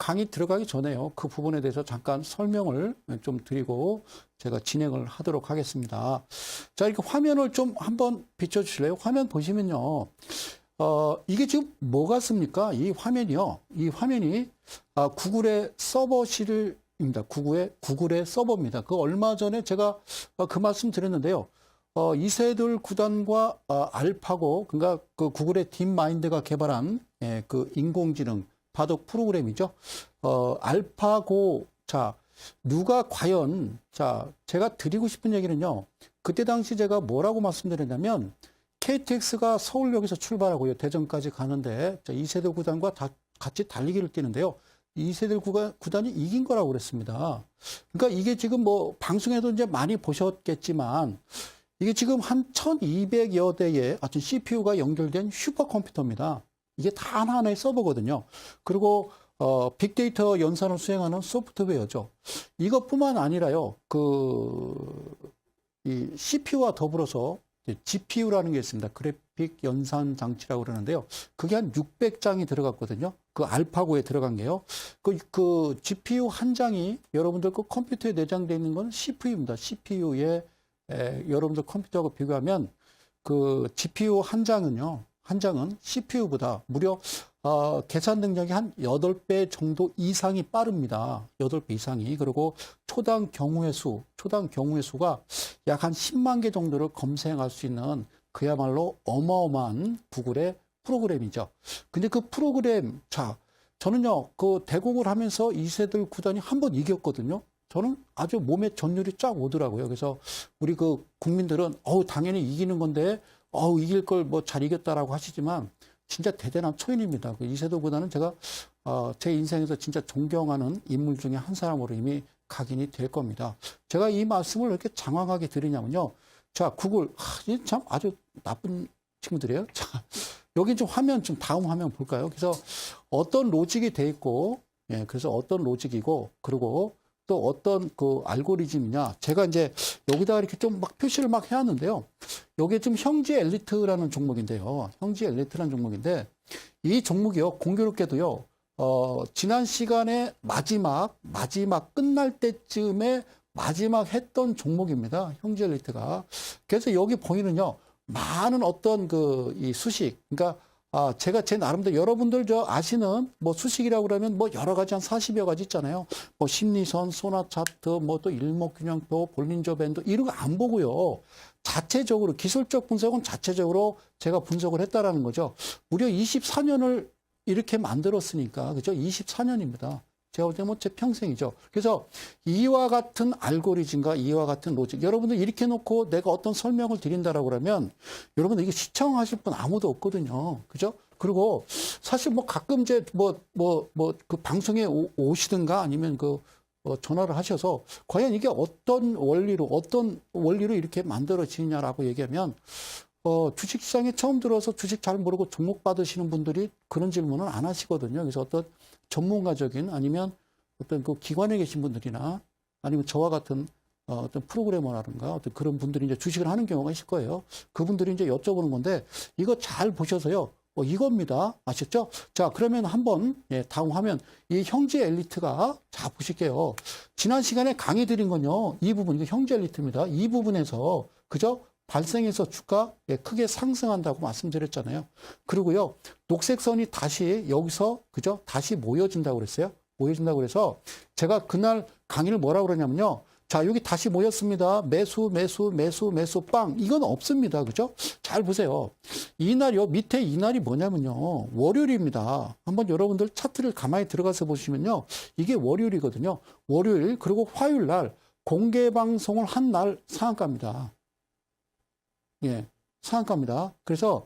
강의 들어가기 전에요. 그 부분에 대해서 잠깐 설명을 좀 드리고 제가 진행을 하도록 하겠습니다. 자, 이렇게 화면을 좀 한번 비춰주실래요? 화면 보시면요. 이게 지금 뭐 같습니까? 이 화면이요. 이 화면이 구글의 서버실입니다. 구글의 서버입니다. 그 얼마 전에 제가 그 말씀 드렸는데요. 이세돌 구단과 알파고, 그러니까 그 구글의 딥마인드가 개발한 그 인공지능 바둑 프로그램이죠. 알파고, 자, 누가 과연, 자, 제가 드리고 싶은 얘기는요. 그때 당시 제가 뭐라고 말씀드렸냐면, KTX가 서울역에서 출발하고요. 대전까지 가는데, 자, 이세돌 구단과 같이 달리기를 뛰는데요. 이세돌 구단이 이긴 거라고 그랬습니다. 그러니까 이게 지금 뭐, 방송에도 이제 많이 보셨겠지만, 이게 지금 한 1200여 대의 어떤 CPU가 연결된 슈퍼컴퓨터입니다. 이게 다 하나하나의 서버거든요. 그리고 빅데이터 연산을 수행하는 소프트웨어죠. 이것뿐만 아니라요. 이 CPU와 더불어서 GPU라는 게 있습니다. 그래픽 연산 장치라고 그러는데요. 그게 한 600장이 들어갔거든요. 그 알파고에 들어간 게요. 그 GPU 한 장이 여러분들 그 컴퓨터에 내장되어 있는 건 CPU입니다. CPU에 여러분들 컴퓨터하고 비교하면 그 GPU 한 장은 CPU보다 무려 계산 능력이 한 8배 정도 이상이 빠릅니다. 8배 이상이. 그리고 초당 경우의 수가 약 한 10만 개 정도를 검색할 수 있는 그야말로 어마어마한 구글의 프로그램이죠. 근데 그 프로그램, 자, 저는요, 그 대국을 하면서 이세돌 구단이 한 번 이겼거든요. 저는 아주 몸에 전율이 쫙 오더라고요. 그래서 우리 그 국민들은 당연히 이기는 건데 이길 걸 뭐 잘 이겼다라고 하시지만 진짜 대단한 초인입니다. 그 이세돌 구단은 제가 제 인생에서 진짜 존경하는 인물 중에 한 사람으로 이미 각인이 될 겁니다. 제가 이 말씀을 왜 이렇게 장황하게 드리냐면요. 자, 구글 참 아주 나쁜 친구들이에요. 자, 여기 좀 화면 좀 다음 화면 볼까요? 그래서 어떤 로직이 돼 있고, 예, 그래서 어떤 로직이고, 그리고 또 어떤 그 알고리즘이냐. 제가 이제 여기다가 이렇게 좀 막 표시를 막 해왔는데요. 요게 좀 형지 엘리트라는 종목인데요. 형지 엘리트라는 종목인데, 이 종목이요, 공교롭게도요, 지난 시간에 마지막 끝날 때쯤에 마지막 했던 종목입니다. 형지 엘리트가. 그래서 여기 보이는요, 많은 어떤 이 수식, 그러니까 제가 제 나름대로 여러분들 아시는 뭐 수식이라고 그러면 뭐 여러 가지 한 40여 가지 있잖아요. 뭐 심리선, 소나 차트, 뭐 또 일목균형표, 볼린저 밴드 이런 거 안 보고요. 자체적으로 기술적 분석은 자체적으로 제가 분석을 했다라는 거죠. 무려 24년을 이렇게 만들었으니까 그죠? 24년입니다. 제가 볼 때 뭐 제 평생이죠. 그래서 이와 같은 알고리즘과 이와 같은 로직. 여러분들 이렇게 놓고 내가 어떤 설명을 드린다라고 그러면 여러분들 이게 시청하실 분 아무도 없거든요. 그죠? 그리고 사실 뭐 가끔 이제 그 방송에 오시든가 아니면 전화를 하셔서 과연 이게 어떤 원리로 이렇게 만들어지냐라고 얘기하면 주식시장에 처음 들어서 주식 잘 모르고 종목 받으시는 분들이 그런 질문은 안 하시거든요. 그래서 어떤 전문가적인 아니면 어떤 그 기관에 계신 분들이나 아니면 저와 같은 어떤 프로그래머라든가 어떤 그런 분들이 이제 주식을 하는 경우가 있을 거예요. 그분들이 이제 여쭤보는 건데 이거 잘 보셔서요. 이겁니다. 아셨죠? 자, 그러면 한번 다음 화면 이 형제 엘리트가 자 보실게요. 지난 시간에 강의 드린 건요. 이 부분 이거 형제 엘리트입니다. 이 부분에서 그죠? 발생해서 주가 크게 상승한다고 말씀드렸잖아요. 그리고요, 녹색선이 다시 여기서 그죠? 다시 모여진다고 그랬어요. 모여진다고 그래서 제가 그날 강의를 뭐라고 그러냐면요. 자, 여기 다시 모였습니다. 매수 빵. 이건 없습니다. 그죠? 잘 보세요. 이날이요. 밑에 이날이 뭐냐면요. 월요일입니다. 한번 여러분들 차트를 가만히 들어가서 보시면요. 이게 월요일이거든요. 월요일 그리고 화요일 날 공개 방송을 한 날 상한가입니다. 예, 상한가입니다. 그래서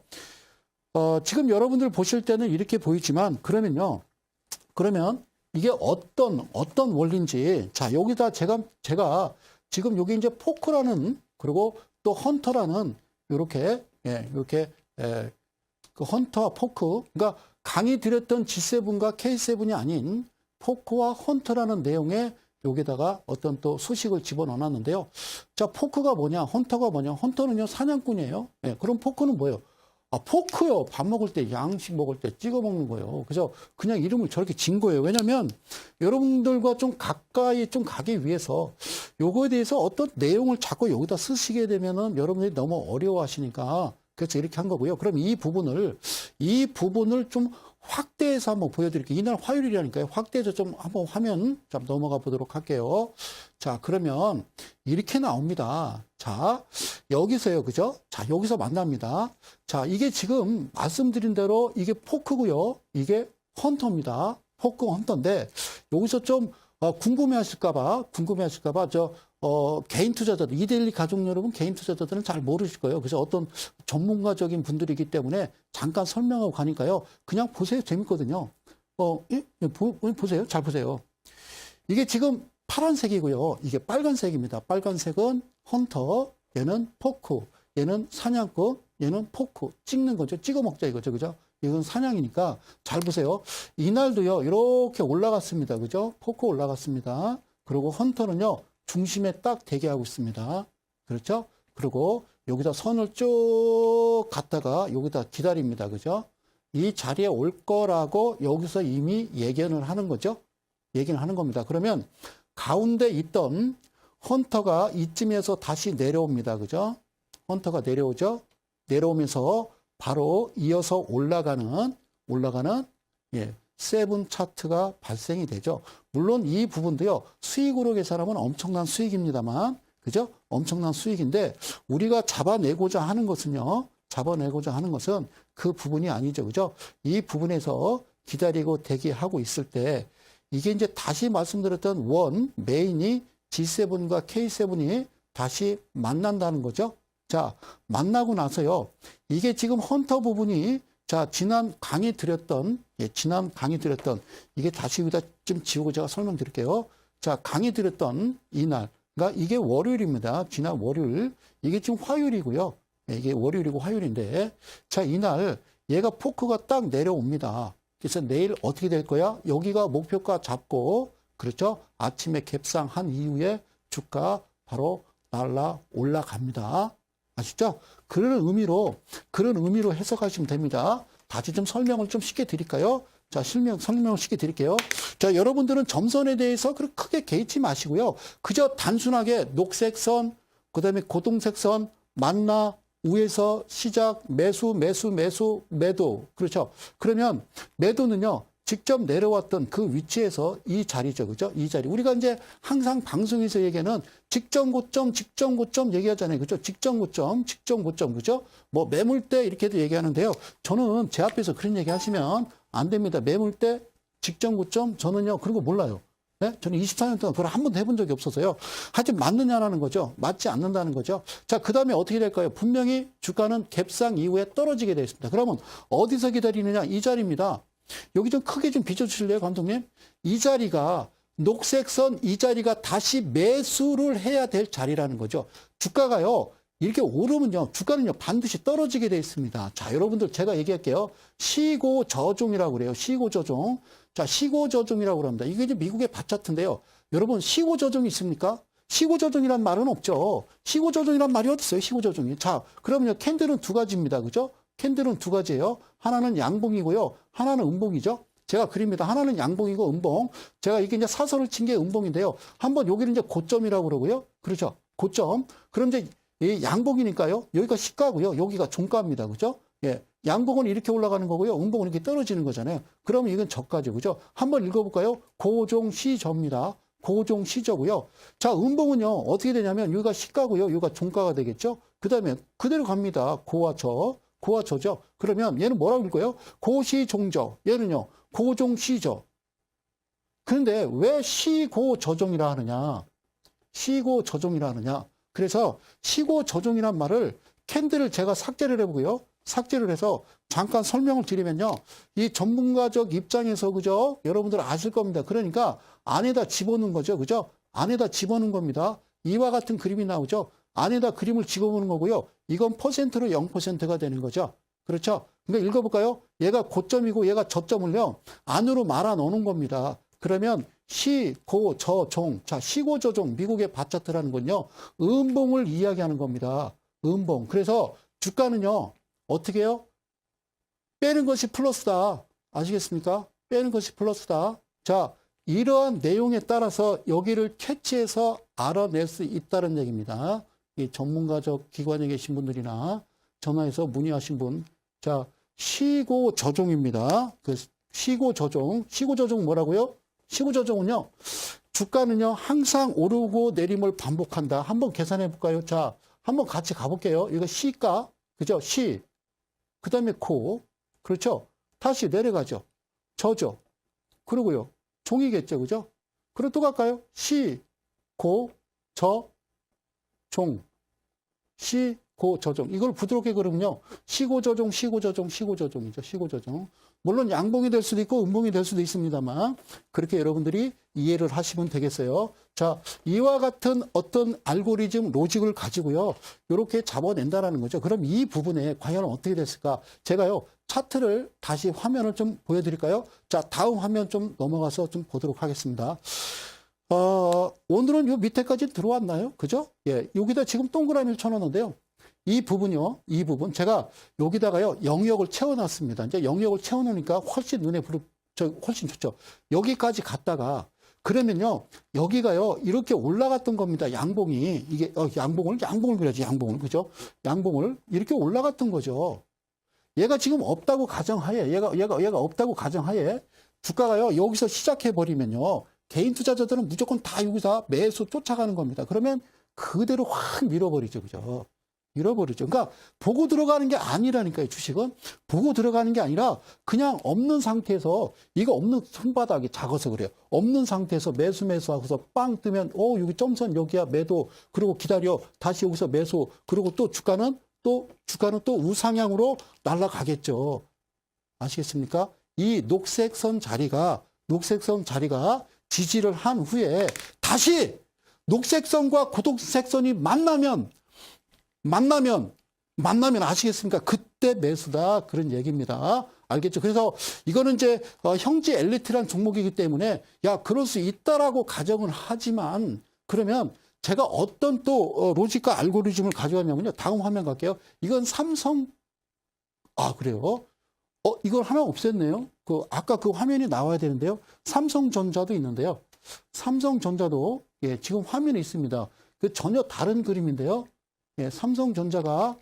지금 여러분들 보실 때는 이렇게 보이지만 그러면 이게 어떤 원리인지 자 여기다 제가 지금 여기 이제 포크라는 그리고 또 헌터라는 이렇게 그 헌터와 포크 그러니까 강의 드렸던 G7과 K7이 아닌 포크와 헌터라는 내용의 여기다가 어떤 또 수식을 집어넣어 놨는데요. 자, 포크가 뭐냐? 헌터가 뭐냐? 헌터는요, 사냥꾼이에요. 예, 그럼 포크는 뭐예요? 아, 포크요. 밥 먹을 때, 양식 먹을 때 찍어 먹는 거예요. 그래서 그냥 이름을 저렇게 진 거예요. 왜냐면 여러분들과 좀 가까이 좀 가기 위해서 요거에 대해서 어떤 내용을 자꾸 여기다 쓰시게 되면은 여러분들이 너무 어려워하시니까 그래서 이렇게 한 거고요. 그럼 이 부분을 좀 확대해서 한번 보여드릴게요. 이날 화요일이라니까요. 확대해서 좀 한번 화면 좀 넘어가 보도록 할게요. 자, 그러면 이렇게 나옵니다. 자, 여기서요. 그죠? 자, 여기서 만납니다. 자, 이게 지금 말씀드린 대로 이게 포크고요. 이게 헌터입니다. 포크 헌터인데 여기서 좀 궁금해 하실까봐, 개인 투자자들, 이데일리 가족 여러분, 개인 투자자들은 잘 모르실 거예요. 그래서 어떤 전문가적인 분들이기 때문에 잠깐 설명하고 가니까요. 그냥 보세요. 재밌거든요. 보세요. 잘 보세요. 이게 지금 파란색이고요. 이게 빨간색입니다. 빨간색은 헌터, 얘는 포크, 얘는 사냥꾼, 얘는 포크. 찍는 거죠. 찍어 먹자 이거죠. 그죠? 이건 사냥이니까 잘 보세요. 이날도요. 이렇게 올라갔습니다. 그죠? 포크 올라갔습니다. 그리고 헌터는요. 중심에 딱 대기하고 있습니다. 그렇죠? 그리고 여기다 선을 쭉 갔다가 여기다 기다립니다. 그죠? 이 자리에 올 거라고 여기서 이미 예견을 하는 거죠. 예견을 하는 겁니다. 그러면 가운데 있던 헌터가 이쯤에서 다시 내려옵니다. 그죠? 헌터가 내려오죠? 내려오면서 바로 이어서 올라가는 세븐 차트가 발생이 되죠. 물론 이 부분도요, 수익으로 계산하면 엄청난 수익입니다만, 그죠? 엄청난 수익인데, 우리가 잡아내고자 하는 것은 그 부분이 아니죠. 그죠? 이 부분에서 기다리고 대기하고 있을 때, 이게 이제 다시 말씀드렸던 메인이 G7과 K7이 다시 만난다는 거죠. 자, 만나고 나서요, 이게 지금 헌터 부분이 자, 지난 강의 드렸던, 이게 다시 여기다 좀 지우고 제가 설명드릴게요. 자, 강의 드렸던 이날, 그러니까 이게 월요일입니다. 지난 월요일. 이게 지금 화요일이고요. 이게 월요일이고 화요일인데, 자, 이날 얘가 포크가 딱 내려옵니다. 그래서 내일 어떻게 될 거야? 여기가 목표가 잡고, 그렇죠? 아침에 갭상한 이후에 주가 바로 날라 올라갑니다. 아시죠? 그런 의미로 해석하시면 됩니다. 다시 좀 설명을 좀 쉽게 드릴까요? 자, 설명을 쉽게 드릴게요. 자, 여러분들은 점선에 대해서 그렇게 크게 개의치 마시고요. 그저 단순하게 녹색 선, 그 다음에 고동색 선, 만나, 위에서 시작, 매수. 그렇죠? 그러면 매도는요, 직접 내려왔던 그 위치에서 이 자리죠. 그죠? 이 자리. 우리가 이제 항상 방송에서 얘기하는 직전 고점 얘기하잖아요. 그죠? 직전 고점. 그죠? 뭐 매물대 이렇게도 얘기하는데요. 저는 제 앞에서 그런 얘기 하시면 안 됩니다. 매물대, 직전 고점, 저는요, 그런 거 몰라요. 네? 저는 24년 동안 그걸 한 번도 해본 적이 없어서요. 하여튼 맞느냐라는 거죠. 맞지 않는다는 거죠. 자, 그 다음에 어떻게 될까요? 분명히 주가는 갭상 이후에 떨어지게 되어 있습니다. 그러면 어디서 기다리느냐? 이 자리입니다. 여기 좀 크게 좀 비춰주실래요, 감독님? 이 자리가 녹색선 이 자리가 다시 매수를 해야 될 자리라는 거죠. 주가가요. 이렇게 오르면요. 주가는요. 반드시 떨어지게 되어 있습니다. 자, 여러분들 제가 얘기할게요. 시고저종이라고 그래요. 시고저종. 자, 시고저종이라고 그럽니다. 이게 이제 미국의 밭차트인데요. 여러분 시고저종이 있습니까? 시고저종이란 말은 없죠. 시고저종이란 말이 어디 있어요? 시고저종이. 자, 그러면요. 캔들은 두 가지입니다. 그죠? 캔들은 두 가지예요. 하나는 양봉이고요. 하나는 음봉이죠. 제가 그립니다. 하나는 양봉이고 음봉. 제가 이게 이제 사설을 친 게 음봉인데요. 한번 여기는 이제 고점이라고 그러고요. 그렇죠? 고점. 그럼 이제 이 양봉이니까요. 여기가 시가고요. 여기가 종가입니다. 그죠? 예. 양봉은 이렇게 올라가는 거고요. 음봉은 이렇게 떨어지는 거잖아요. 그러면 이건 저가죠. 그죠? 한번 읽어볼까요? 고종시저입니다. 고종시저고요. 자, 음봉은요. 어떻게 되냐면 여기가 시가고요. 여기가 종가가 되겠죠? 그 다음에 그대로 갑니다. 고와 저죠. 그러면 얘는 뭐라고 읽어요? 고시종저. 얘는요. 고종시저. 그런데 왜 시고저종이라 하느냐? 시고저종이라 하느냐? 그래서 시고저종이란 말을 캔들을 제가 삭제를 해보고요. 삭제를 해서 잠깐 설명을 드리면요. 이 전문가적 입장에서 그죠? 여러분들 아실 겁니다. 그러니까 안에다 집어넣는 거죠. 그죠? 안에다 집어넣는 겁니다. 이와 같은 그림이 나오죠. 안에다 그림을 집어넣는 거고요. 이건 퍼센트로 0%가 되는 거죠. 그렇죠? 그러니까 읽어볼까요? 얘가 고점이고 얘가 저점을요. 안으로 말아 넣는 겁니다. 그러면 시고저종. 자, 시고저종. 미국의 밭차트라는 건요. 음봉을 이야기하는 겁니다. 음봉. 그래서 주가는요. 어떻게 해요? 빼는 것이 플러스다. 아시겠습니까? 빼는 것이 플러스다. 자, 이러한 내용에 따라서 여기를 캐치해서 알아낼 수 있다는 얘기입니다. 이 전문가적 기관에 계신 분들이나 전화해서 문의하신 분. 자, 시고조종입니다. 그 시고조종. 시고조종 뭐라고요? 시고조종은요, 주가는요, 항상 오르고 내림을 반복한다. 한번 계산해 볼까요? 자, 한번 같이 가볼게요. 이거 시가, 그죠? 시. 그 다음에 고. 그렇죠? 다시 내려가죠. 저죠. 그러고요. 종이겠죠. 그죠? 그럼 또 갈까요? 시, 고, 저, 종. 시, 고, 저종. 이걸 부드럽게 그러면요. 시고저종, 시고저종, 시고저종이죠. 시고저종. 물론 양봉이 될 수도 있고 음봉이 될 수도 있습니다만 그렇게 여러분들이 이해를 하시면 되겠어요. 자, 이와 같은 어떤 알고리즘 로직을 가지고요. 이렇게 잡아낸다라는 거죠. 그럼 이 부분에 과연 어떻게 됐을까? 제가요. 차트를 다시 화면을 좀 보여드릴까요? 자, 다음 화면 좀 넘어가서 좀 보도록 하겠습니다. 오늘은 요 밑에까지 들어왔나요? 그죠? 예, 여기다 지금 동그라미를 쳐놓는데요. 이 부분요, 이 부분. 제가 여기다가요, 영역을 채워놨습니다. 이제 영역을 채워놓으니까 훨씬 훨씬 좋죠. 여기까지 갔다가, 그러면요, 여기가요, 이렇게 올라갔던 겁니다. 양봉이. 이게, 양봉을 그려야지, 양봉을. 그죠? 양봉을. 이렇게 올라갔던 거죠. 얘가 지금 없다고 가정하에, 얘가 없다고 가정하에, 주가가요, 여기서 시작해버리면요, 개인 투자자들은 무조건 다 여기서 매수 쫓아가는 겁니다. 그러면 그대로 확 밀어버리죠. 그죠? 잃어버리죠. 그러니까 보고 들어가는 게 아니라니까요. 주식은 보고 들어가는 게 아니라 그냥 없는 상태에서 이거 없는 손바닥이 작아서 그래요. 없는 상태에서 매수하고서 빵 뜨면 여기 점선 여기야 매도 그리고 기다려 다시 여기서 매수 그리고 또 주가는 또 우상향으로 날아가겠죠. 아시겠습니까? 이 녹색선 자리가 지지를 한 후에 다시 녹색선과 고독색선이 만나면 아시겠습니까? 그때 매수다. 그런 얘기입니다. 알겠죠? 그래서 이거는 이제 형제 엘리트란 종목이기 때문에 그럴 수 있다라고 가정을 하지만 그러면 제가 어떤 또 로직과 알고리즘을 가져왔냐면요. 다음 화면 갈게요. 이건 삼성 그래요? 이걸 하나 없앴네요. 아까 그 화면이 나와야 되는데요. 삼성전자도 있는데요. 삼성전자도 지금 화면에 있습니다. 그 전혀 다른 그림인데요. 예, 삼성전자가,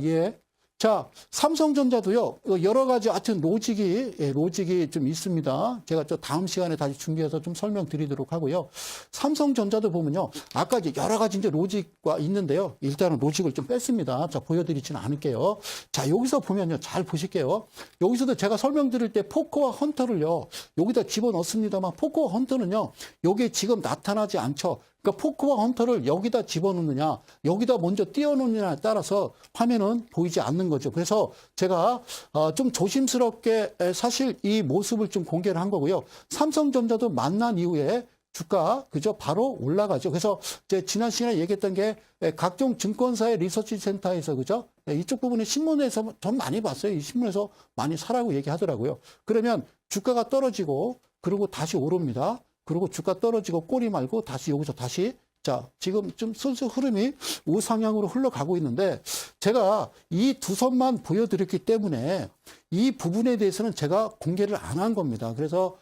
예. 자, 삼성전자도요, 여러 가지 하여튼 로직이 좀 있습니다. 제가 다음 시간에 다시 준비해서 좀 설명드리도록 하고요. 삼성전자도 보면요, 아까 이제 여러 가지 이제 로직과 있는데요. 일단은 로직을 좀 뺐습니다. 자, 보여드리지는 않을게요. 자, 여기서 보면요, 잘 보실게요. 여기서도 제가 설명드릴 때 포커와 헌터를요, 여기다 집어 넣습니다만, 포커와 헌터는요, 여기에 지금 나타나지 않죠. 그러니까 포크와 헌터를 여기다 집어넣느냐, 여기다 먼저 띄워놓느냐에 따라서 화면은 보이지 않는 거죠. 그래서 제가 좀 조심스럽게 사실 이 모습을 좀 공개를 한 거고요. 삼성전자도 만난 이후에 주가 그저 바로 올라가죠. 그래서 이제 지난 시간에 얘기했던 게 각종 증권사의 리서치 센터에서 그죠? 이쪽 부분에 신문에서 전 많이 봤어요. 이 신문에서 많이 사라고 얘기하더라고요. 그러면 주가가 떨어지고 그리고 다시 오릅니다. 그리고 주가 떨어지고 꼬리 말고 다시 여기서 다시 지금 좀 슬슬 흐름이 우상향으로 흘러가고 있는데 제가 이 두 선만 보여드렸기 때문에 이 부분에 대해서는 제가 공개를 안 한 겁니다. 그래서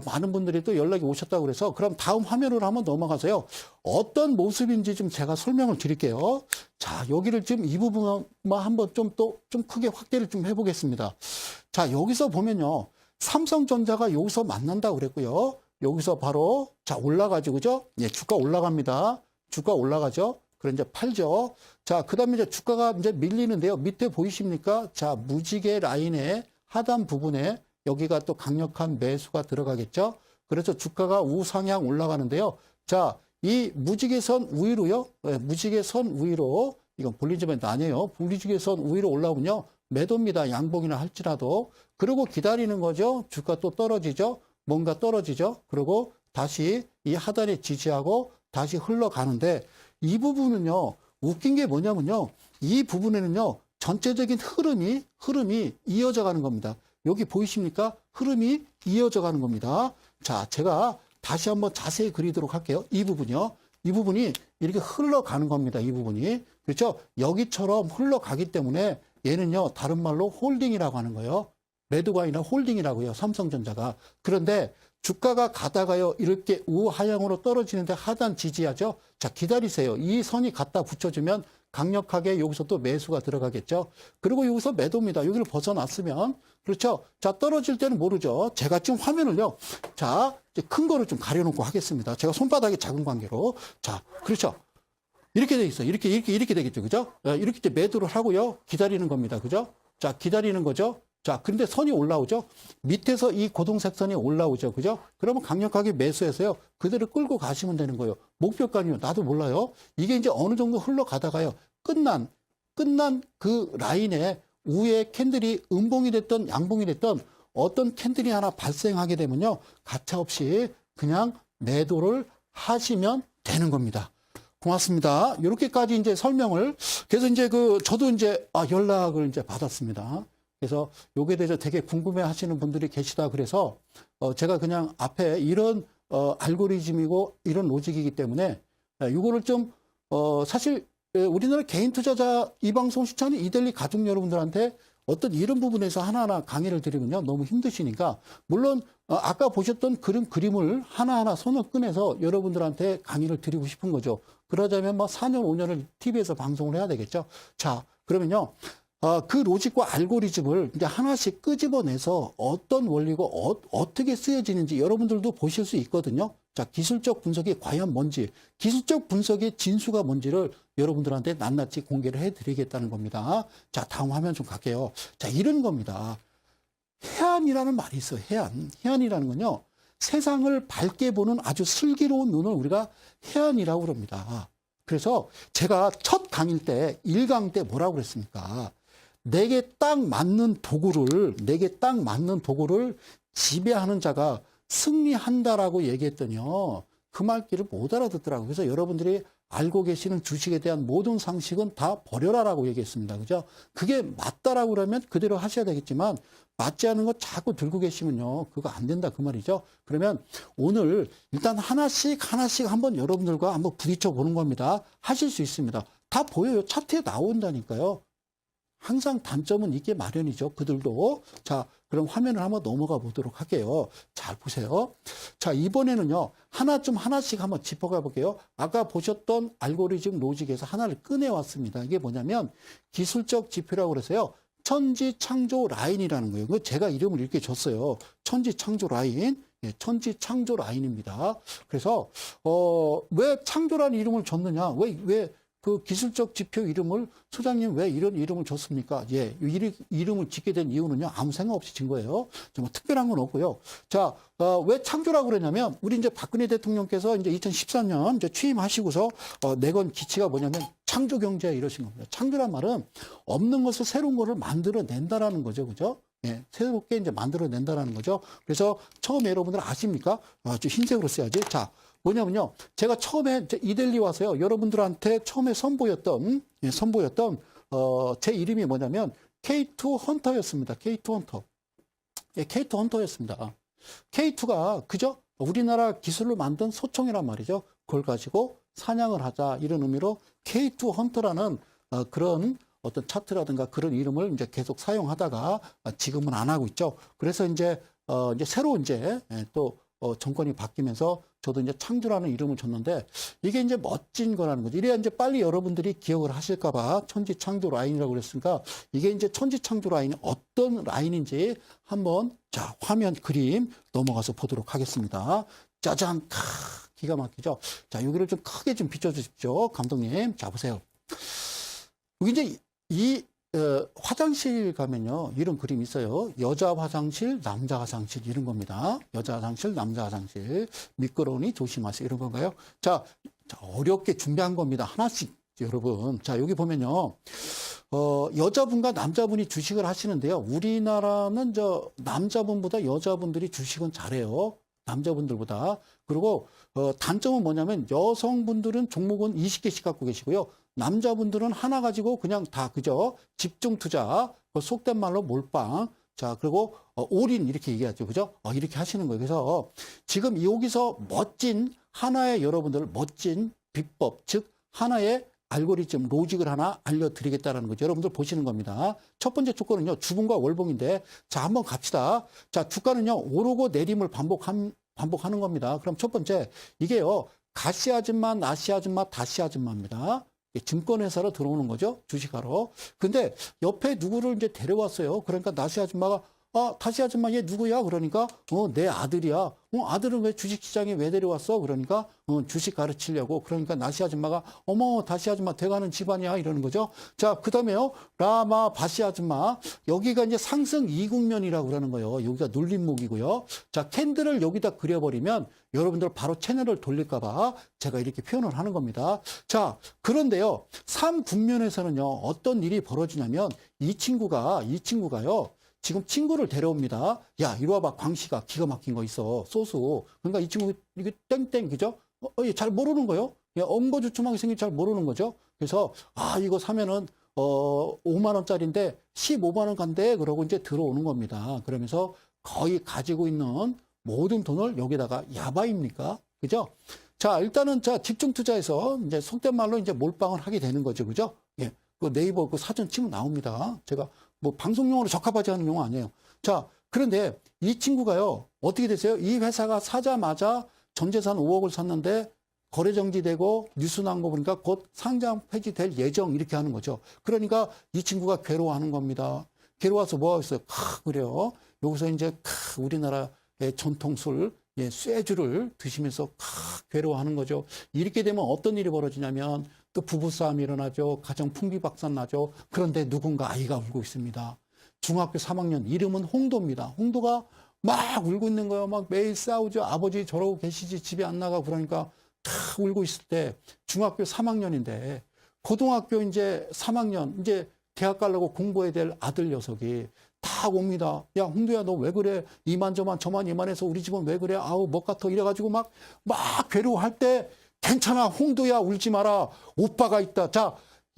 많은 분들이 또 연락이 오셨다고 그래서 그럼 다음 화면으로 한번 넘어가서요. 어떤 모습인지 좀 제가 설명을 드릴게요. 자, 여기를 지금 이 부분만 한번 좀 크게 확대를 좀 해보겠습니다. 자, 여기서 보면요. 삼성전자가 여기서 만난다고 그랬고요. 여기서 바로 올라가죠. 그죠? 예, 주가 올라갑니다. 주가 올라가죠. 그럼 이제 팔죠. 자, 그다음에 이제 주가가 이제 밀리는데요. 밑에 보이십니까? 자, 무지개 라인의 하단 부분에 여기가 또 강력한 매수가 들어가겠죠. 그래서 주가가 우상향 올라가는데요. 자, 이 무지개선 위로요. 예, 무지개선 위로 이건 볼린저밴드 아니에요. 무지개선 위로 올라오면요. 매도입니다. 양봉이나 할지라도. 그리고 기다리는 거죠. 주가 또 떨어지죠. 뭔가 떨어지죠. 그리고 다시 이 하단에 지지하고 다시 흘러가는데 이 부분은요. 웃긴 게 뭐냐면요. 이 부분에는요. 전체적인 흐름이 이어져 가는 겁니다. 여기 보이십니까? 흐름이 이어져 가는 겁니다. 자, 제가 다시 한번 자세히 그리도록 할게요. 이 부분이요. 이 부분이 이렇게 흘러가는 겁니다. 이 부분이. 그렇죠? 여기처럼 흘러가기 때문에 얘는요, 다른 말로 홀딩이라고 하는 거예요. 매도가 아니라 홀딩이라고요, 삼성전자가. 그런데 주가가 가다가요, 이렇게 우하향으로 떨어지는데 하단 지지하죠? 자, 기다리세요. 이 선이 갖다 붙여주면 강력하게 여기서 또 매수가 들어가겠죠? 그리고 여기서 매도입니다. 여기를 벗어났으면. 그렇죠? 자, 떨어질 때는 모르죠. 제가 지금 화면을요, 자, 이제 큰 거를 좀 가려놓고 하겠습니다. 제가 손바닥이 작은 관계로. 자, 그렇죠? 이렇게 돼 있어요. 이렇게 되겠죠. 그죠? 이렇게 이제 매도를 하고요. 기다리는 겁니다. 그죠? 자, 기다리는 거죠. 자, 그런데 선이 올라오죠. 밑에서 이 고동색 선이 올라오죠. 그죠? 그러면 강력하게 매수해서요. 그대로 끌고 가시면 되는 거예요. 목표가는요. 나도 몰라요. 이게 이제 어느 정도 흘러가다가요. 끝난 그 라인에 위에 캔들이 음봉이 됐던 양봉이 됐던 어떤 캔들이 하나 발생하게 되면요. 가차없이 그냥 매도를 하시면 되는 겁니다. 고맙습니다. 이렇게까지 이제 설명을, 그래서 이제 저도 이제, 연락을 이제 받았습니다. 그래서 요게 대해서 되게 궁금해 하시는 분들이 계시다 그래서, 제가 그냥 앞에 이런, 알고리즘이고 이런 로직이기 때문에, 요거를 좀, 사실, 우리나라 개인 투자자 이 방송 시청하는 이델리 가족 여러분들한테 어떤 이런 부분에서 하나하나 강의를 드리면요. 너무 힘드시니까, 물론, 아까 보셨던 그림을 하나하나 손을 꺼내서 여러분들한테 강의를 드리고 싶은 거죠. 그러자면 4년, 5년을 TV에서 방송을 해야 되겠죠. 자, 그러면요. 그 로직과 알고리즘을 이제 하나씩 끄집어내서 어떤 원리고 어떻게 쓰여지는지 여러분들도 보실 수 있거든요. 자, 기술적 분석이 과연 뭔지, 기술적 분석의 진수가 뭔지를 여러분들한테 낱낱이 공개를 해드리겠다는 겁니다. 자, 다음 화면 좀 갈게요. 자, 이런 겁니다. 해안이라는 말이 있어요. 해안이라는 건요. 세상을 밝게 보는 아주 슬기로운 눈을 우리가 해안이라고 그럽니다. 그래서 제가 첫 강의 때, 1강 때 뭐라고 그랬습니까? 내게 딱 맞는 도구를 지배하는 자가 승리한다라고 얘기했더니요. 그 말귀를 못 알아듣더라고요. 그래서 여러분들이 알고 계시는 주식에 대한 모든 상식은 다 버려라라고 얘기했습니다. 그죠? 그게 맞다라고 그러면 그대로 하셔야 되겠지만 맞지 않은 거 자꾸 들고 계시면요. 그거 안 된다 그 말이죠. 그러면 오늘 일단 하나씩 한번 여러분들과 한번 부딪혀 보는 겁니다. 하실 수 있습니다. 다 보여요. 차트에 나온다니까요. 항상 단점은 있게 마련이죠. 그들도. 자, 그럼 화면을 한번 넘어가 보도록 할게요. 잘 보세요. 자, 이번에는요. 하나씩 한번 짚어가 볼게요. 아까 보셨던 알고리즘 로직에서 하나를 꺼내왔습니다. 이게 뭐냐면 기술적 지표라고 그래서요. 천지창조 라인이라는 거예요. 그 제가 이름을 이렇게 줬어요. 천지창조 라인. 예, 천지창조 라인입니다. 그래서 왜 창조라는 이름을 줬느냐? 왜 그 기술적 지표 이름을 소장님 왜 이런 이름을 줬습니까? 예, 이름을 짓게 된 이유는요. 아무 생각 없이 진 거예요. 뭐 특별한 건 없고요. 자, 왜 창조라고 그러냐면 우리 이제 박근혜 대통령께서 이제 2014년 이제 취임하시고서 내건 기치가 뭐냐면 창조 경제 이러신 겁니다. 창조란 말은 없는 것을 새로운 것을 만들어낸다라는 거죠. 그죠? 예, 새롭게 이제 만들어낸다라는 거죠. 그래서 처음에 여러분들 아십니까? 좀 흰색으로 써야지. 자, 뭐냐면요. 제가 처음에 이델리 와서요. 여러분들한테 처음에 선보였던 제 이름이 뭐냐면 K2 헌터였습니다. K2 헌터. 예, K2 헌터였습니다. K2가 그죠? 우리나라 기술로 만든 소총이란 말이죠. 그걸 가지고 사냥을 하자 이런 의미로 K2 헌터라는 그런 어떤 차트라든가 그런 이름을 이제 계속 사용하다가 지금은 안 하고 있죠. 그래서 이제 새로 이제 또 정권이 바뀌면서 저도 이제 창조라는 이름을 줬는데 이게 이제 멋진 거라는 거죠. 이래야 이제 빨리 여러분들이 기억을 하실까봐 천지창조 라인이라고 그랬으니까 이게 이제 천지창조 라인이 어떤 라인인지 한번 자, 화면 그림 넘어가서 보도록 하겠습니다. 짜잔, 기가 막히죠. 자, 여기를 좀 크게 좀 비춰주십시오. 감독님. 자, 보세요. 여기 이제 화장실 가면요. 이런 그림이 있어요. 여자 화장실, 남자 화장실 이런 겁니다. 여자 화장실, 남자 화장실. 미끄러우니 조심하세요. 이런 건가요? 자, 어렵게 준비한 겁니다. 하나씩 여러분. 자, 여기 보면요. 여자분과 남자분이 주식을 하시는데요. 우리나라는 남자분보다 여자분들이 주식은 잘해요. 남자분들보다. 그리고 단점은 뭐냐면 여성분들은 종목은 20개씩 갖고 계시고요. 남자분들은 하나 가지고 그냥 다 그죠? 집중 투자, 속된 말로 몰빵. 자, 그리고 올인 이렇게 얘기하죠. 그죠? 이렇게 하시는 거예요. 그래서 지금 여기서 멋진 하나의 여러분들 멋진 비법, 즉 하나의 알고리즘 로직을 하나 알려드리겠다는 거죠. 여러분들 보시는 겁니다. 첫 번째 조건은요. 주봉과 월봉인데 자 한번 갑시다. 자 주가는요. 오르고 내림을 반복하는 겁니다. 그럼 첫 번째 이게요. 가시 아줌마, 나시 아줌마, 다시 아줌마입니다. 증권회사로 들어오는 거죠. 주식하러. 근데 옆에 누구를 이제 데려왔어요. 그러니까 나시 아줌마가 다시 아줌마 얘 누구야? 그러니까 내 아들이야. 아들은 왜 주식시장에 왜 데려왔어? 그러니까 주식 가르치려고. 그러니까 나시 아줌마가 어머 다시 아줌마 돼가는 집안이야 이러는 거죠. 자 그다음에요 라마 바시 아줌마 여기가 이제 상승 이국면이라고 그러는 거예요. 여기가 눌림목이고요. 자 캔들을 여기다 그려버리면 여러분들 바로 채널을 돌릴까봐 제가 이렇게 표현을 하는 겁니다. 자 그런데요 3국면에서는요 어떤 일이 벌어지냐면 이 친구가요. 지금 친구를 데려옵니다. 야, 이리 와봐. 광시가 기가 막힌 거 있어. 소수. 그러니까 이 친구, 이게 땡땡, 그죠? 잘 모르는 거요. 엉거주춤하게 생긴 잘 모르는 거죠. 그래서, 이거 사면은, 5만원짜리인데 15만원 간대. 그러고 이제 들어오는 겁니다. 그러면서 거의 가지고 있는 모든 돈을 여기다가 야바입니까? 그죠? 자, 일단은 집중 투자해서 이제 속된 말로 이제 몰빵을 하게 되는 거죠. 그죠? 예. 그 네이버 그 사전 치면 나옵니다. 제가 뭐 방송용으로 적합하지 않은 용어 아니에요. 자, 그런데 이 친구가요, 어떻게 됐어요? 이 회사가 사자마자 전재산 5억을 샀는데 거래 정지되고 뉴스 난 거 보니까 곧 상장 폐지될 예정 이렇게 하는 거죠. 그러니까 이 친구가 괴로워하는 겁니다. 괴로워서 뭐 하고 있어요? 그래요. 여기서 이제 우리나라의 전통술, 쇠주를 드시면서 괴로워하는 거죠. 이렇게 되면 어떤 일이 벌어지냐면 또 부부싸움이 일어나죠. 가정 풍비박산 나죠. 그런데 누군가 아이가 울고 있습니다. 중학교 3학년 이름은 홍도입니다. 홍도가 막 울고 있는 거예요. 막 매일 싸우죠. 아버지 저러고 계시지 집에 안 나가고 그러니까 다 울고 있을 때 중학교 3학년인데 고등학교 이제 3학년 이제 대학 가려고 공부해야 될 아들 녀석이 다 옵니다. 야, 홍두야, 너 왜 그래? 이만저만 저만 이만해서 우리 집은 왜 그래? 아우, 뭐 같아. 이래가지고 막 괴로워할 때 괜찮아. 홍두야, 울지 마라. 오빠가 있다. 자,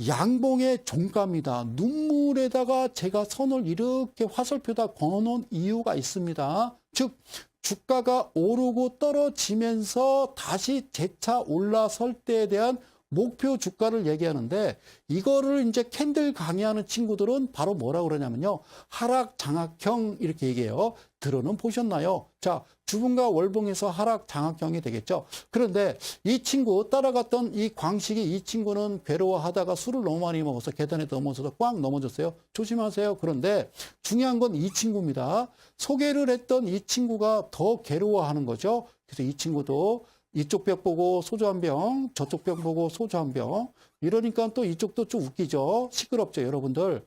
양봉의 종가입니다. 눈물에다가 제가 선을 이렇게 화살표다 걸어놓은 이유가 있습니다. 즉, 주가가 오르고 떨어지면서 다시 재차 올라설 때에 대한 목표 주가를 얘기하는데 이거를 이제 캔들 강의하는 친구들은 바로 뭐라 그러냐면요. 하락 장악형 이렇게 얘기해요. 들어는 보셨나요? 자, 주봉과 월봉에서 하락 장악형이 되겠죠. 그런데 이 친구 따라갔던 이 광식이 이 친구는 괴로워하다가 술을 너무 많이 먹어서 계단에 넘어져서 꽝 넘어졌어요. 조심하세요. 그런데 중요한 건 이 친구입니다. 소개를 했던 이 친구가 더 괴로워하는 거죠. 그래서 이 친구도 이쪽 벽 보고 소주 한 병, 저쪽 벽 보고 소주 한 병. 이러니까 또 이쪽도 좀 웃기죠. 시끄럽죠, 여러분들.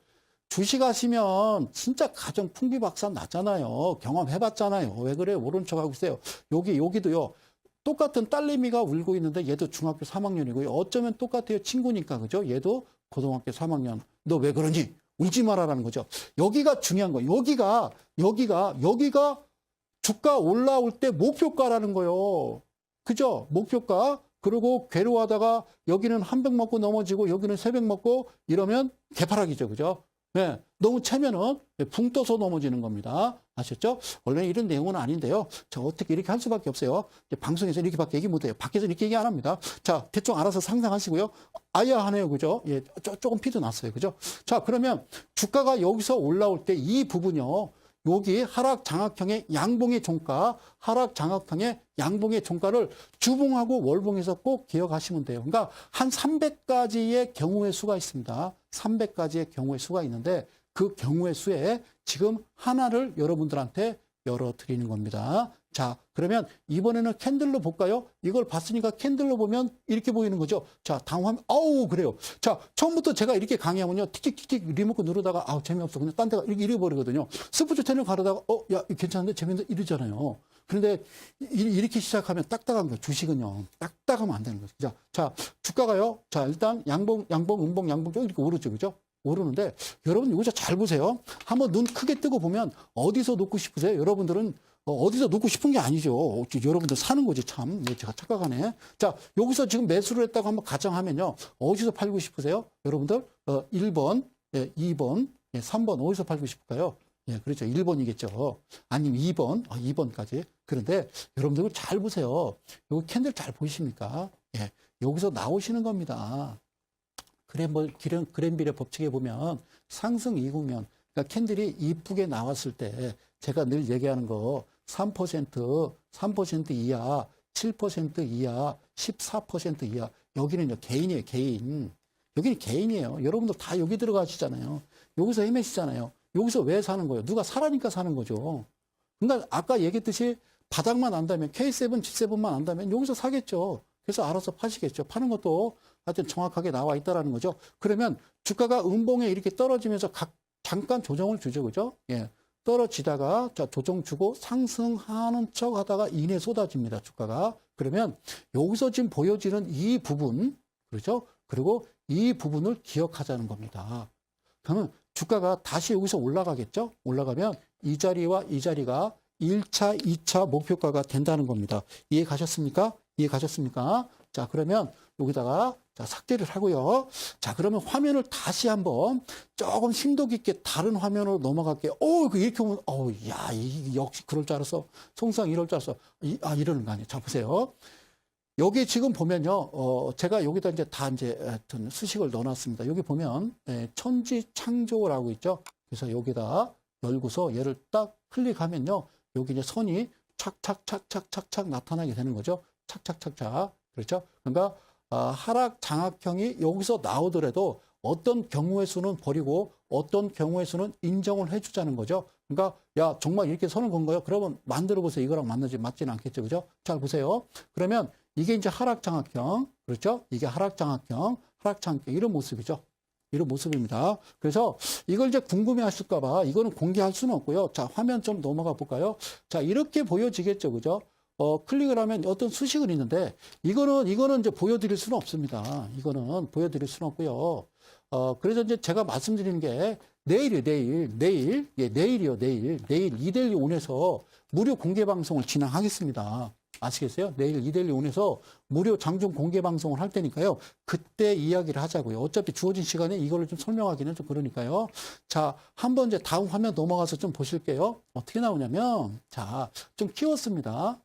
주식하시면 진짜 가정 풍비박산 났잖아요. 경험해봤잖아요. 왜 그래? 모른 척하고 있어요. 여기도요. 똑같은 딸내미가 울고 있는데 얘도 중학교 3학년이고요. 어쩌면 똑같아요. 친구니까, 그죠? 얘도 고등학교 3학년. 너 왜 그러니? 울지 마라라는 거죠. 여기가 중요한 거예요. 여기가 주가 올라올 때 목표가라는 거예요. 그죠? 목표가. 그리고 괴로워하다가 여기는 한 병 먹고 넘어지고 여기는 세 병 먹고 이러면 개파락이죠. 그죠? 네. 너무 채면은 붕 떠서 넘어지는 겁니다. 아셨죠? 원래 이런 내용은 아닌데요. 저 어떻게 이렇게 할 수밖에 없어요. 방송에서 이렇게밖에 얘기 못해요. 밖에서 이렇게 얘기 안 합니다. 자, 대충 알아서 상상하시고요. 아야하네요. 그죠? 예, 조금 피도 났어요. 그죠? 자, 그러면 주가가 여기서 올라올 때 이 부분요. 여기 하락 장악형의 양봉의 종가, 하락 장악형의 양봉의 종가를 주봉하고 월봉에서 꼭 기억하시면 돼요. 그러니까 한 300가지의 경우의 수가 있습니다. 300가지의 경우의 수가 있는데 그 경우의 수에 지금 하나를 여러분들한테 열어드리는 겁니다. 자, 그러면 이번에는 캔들로 볼까요? 이걸 봤으니까 캔들로 보면 이렇게 보이는 거죠. 자, 다음 화면, 그래요. 자, 처음부터 제가 이렇게 강의하면요. 틱틱틱틱 리모컨 누르다가, 재미없어. 그냥 딴 데가 이렇게 잃어버리거든요. 스포츠 채널 가려다가, 야, 괜찮은데? 재밌는데? 이러잖아요. 그런데 이렇게 시작하면 딱딱한 거예요. 주식은요. 딱딱하면 안 되는 거죠. 자, 주가가요. 자, 일단 양봉, 음봉, 양봉 쭉 이렇게 오르죠. 그죠? 오르는데, 여러분, 여기서 잘 보세요. 한번 눈 크게 뜨고 보면 어디서 놓고 싶으세요? 여러분들은 어디서 놓고 싶은 게 아니죠. 여러분들 사는 거지, 참. 제가 착각하네. 자, 여기서 지금 매수를 했다고 한번 가정하면요. 어디서 팔고 싶으세요? 여러분들, 1번, 2번, 3번, 어디서 팔고 싶을까요? 예, 그렇죠. 1번이겠죠. 아니면 2번, 2번까지. 그런데 여러분들 잘 보세요. 여기 캔들 잘 보이십니까? 예, 여기서 나오시는 겁니다. 그랜빌의 법칙에 보면 상승 이후면 그러니까 캔들이 이쁘게 나왔을 때 제가 늘 얘기하는 거 3% 이하, 7% 이하, 14% 이하. 여기는요, 개인이에요, 개인. 여기는 개인이에요. 여러분들 다 여기 들어가시잖아요. 여기서 헤매시잖아요. 여기서 왜 사는 거예요? 누가 사라니까 사는 거죠. 그러니까 아까 얘기했듯이 바닥만 안다면, K7, G7만 안다면 여기서 사겠죠. 그래서 알아서 파시겠죠. 파는 것도 하여튼 정확하게 나와 있다라는 거죠. 그러면 주가가 음봉에 이렇게 떨어지면서 잠깐 조정을 주죠. 그죠? 예. 떨어지다가 자 조정 주고 상승하는 척 하다가 이내 쏟아집니다. 주가가. 그러면 여기서 지금 보여지는 이 부분 그렇죠? 그리고 이 부분을 기억하자는 겁니다. 그러면 주가가 다시 여기서 올라가겠죠? 올라가면 이 자리와 이 자리가 1차, 2차 목표가가 된다는 겁니다. 이해 가셨습니까? 이해 가셨습니까? 자, 그러면 여기다가 자, 삭제를 하고요. 자, 그러면 화면을 다시 한번 조금 심도 깊게 다른 화면으로 넘어갈게요. 이렇게 보면, 야, 역시 그럴 줄 알았어. 송상 이럴 줄 알았어. 이러는 거 아니에요. 자, 보세요. 여기 지금 보면요, 제가 여기다 이제 다 이제 하여튼 수식을 넣어놨습니다. 여기 보면, 천지 창조라고 있죠. 그래서 여기다 열고서 얘를 딱 클릭하면요. 여기 이제 선이 착착착착착착 나타나게 되는 거죠. 착착착착. 그렇죠? 그러니까, 하락 장악형이 여기서 나오더라도 어떤 경우의 수는 버리고 어떤 경우의 수는 인정을 해주자는 거죠. 그러니까 야 정말 이렇게 선을 건 거예요. 그러면 만들어 보세요. 이거랑 맞지는 않겠죠, 그죠? 잘 보세요. 그러면 이게 이제 하락 장악형, 그렇죠? 이게 하락 장악형 이런 모습이죠. 이런 모습입니다. 그래서 이걸 이제 궁금해하실까봐 이거는 공개할 수는 없고요. 자 화면 좀 넘어가 볼까요? 자 이렇게 보여지겠죠, 그죠? 클릭을 하면 어떤 수식은 있는데, 이거는 이제 보여드릴 수는 없습니다. 이거는 보여드릴 수는 없고요. 그래서 이제 제가 말씀드리는 게, 내일이요. 내일 2대1 온에서 무료 공개 방송을 진행하겠습니다. 아시겠어요? 내일 2대1 온에서 무료 장중 공개 방송을 할 테니까요. 그때 이야기를 하자고요. 어차피 주어진 시간에 이거를 좀 설명하기는 좀 그러니까요. 자, 한번 이제 다음 화면 넘어가서 좀 보실게요. 어떻게 나오냐면, 자, 좀 키웠습니다.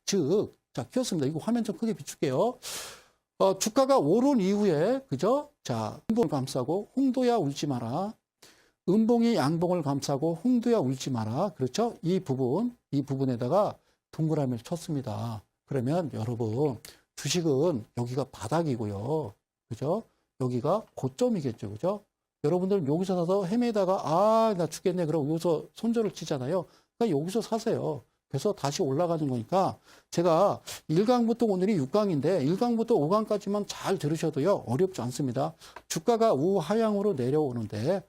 자, 키웠습니다. 이거 화면 좀 크게 비출게요. 주가가 오른 이후에, 그죠? 자, 음봉을 감싸고, 홍도야 울지 마라. 음봉이 양봉을 감싸고, 홍도야 울지 마라. 그렇죠? 이 부분에다가 동그라미를 쳤습니다. 그러면 여러분, 주식은 여기가 바닥이고요. 그죠? 여기가 고점이겠죠. 그죠? 여러분들 여기서 사서 헤매다가, 나 죽겠네. 그러고 여기서 손절을 치잖아요. 그러니까 여기서 사세요. 그래서 다시 올라가는 거니까 제가 1강부터 오늘이 6강인데 1강부터 5강까지만 잘 들으셔도요. 어렵지 않습니다. 주가가 우하향으로 내려오는데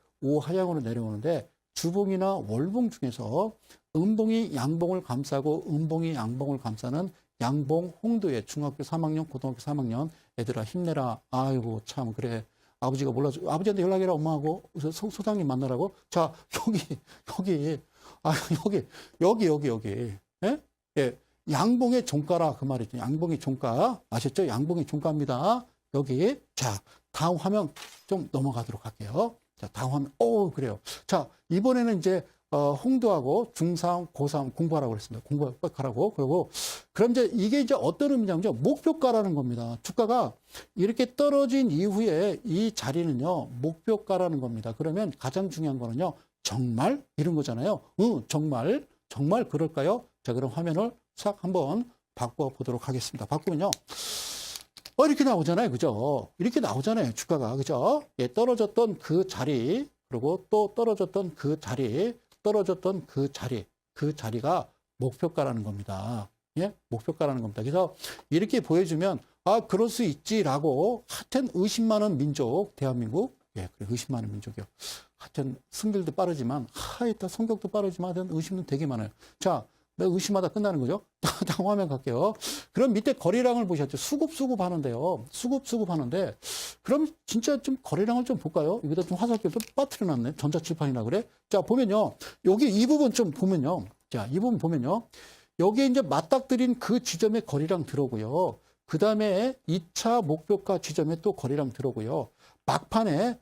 주봉이나 월봉 중에서 음봉이 양봉을 감싸고 음봉이 양봉을 감싸는 양봉 홍도에 중학교 3학년, 고등학교 3학년 애들아 힘내라. 아이고 참 그래. 아버지가 몰라줘. 아버지한테 연락해라 엄마하고 소장님 만나라고. 자 여기. 예? 예. 양봉의 종가라 그 말이죠. 양봉의 종가 아셨죠? 양봉의 종가입니다. 여기. 자 다음 화면 좀 넘어가도록 할게요. 자 다음 화면. 그래요. 자 이번에는 이제 홍도하고 중3, 고3 공부하라고 그랬습니다. 공부 꼭 하라고. 그럼 이게 이제 어떤 의미냐면요. 목표가라는 겁니다. 주가가 이렇게 떨어진 이후에 이 자리는요. 목표가라는 겁니다. 그러면 가장 중요한 거는요. 정말? 이런 거잖아요. 정말 그럴까요? 자, 그럼 화면을 싹 한번 바꿔보도록 하겠습니다. 바꾸면요. 이렇게 나오잖아요. 그죠? 이렇게 나오잖아요. 주가가. 그죠? 예, 떨어졌던 그 자리, 그리고 또 떨어졌던 그 자리가 목표가라는 겁니다. 예? 목표가라는 겁니다. 그래서 이렇게 보여주면, 그럴 수 있지라고, 하여튼 의심 많은 민족, 대한민국. 예, 그래, 의심 많은 민족이요. 하여튼 승질도 빠르지만, 하여튼 성격도 빠르지만, 하여튼 의심도 되게 많아요. 자, 내가 의심하다 끝나는 거죠? 다음 화면 갈게요. 그럼 밑에 거래량을 보셨죠? 수급 하는데요. 수급 하는데, 그럼 진짜 좀 거래량을 좀 볼까요? 여기다 좀 화살표 좀 빠뜨려놨네. 전자칠판이라 그래. 자, 보면요. 여기 이 부분 좀 보면요. 자, 이 부분 보면요. 여기에 이제 맞닥뜨린 그 지점에 거래량 들어오고요. 그 다음에 2차 목표가 지점에 또 거래량 들어오고요. 막판에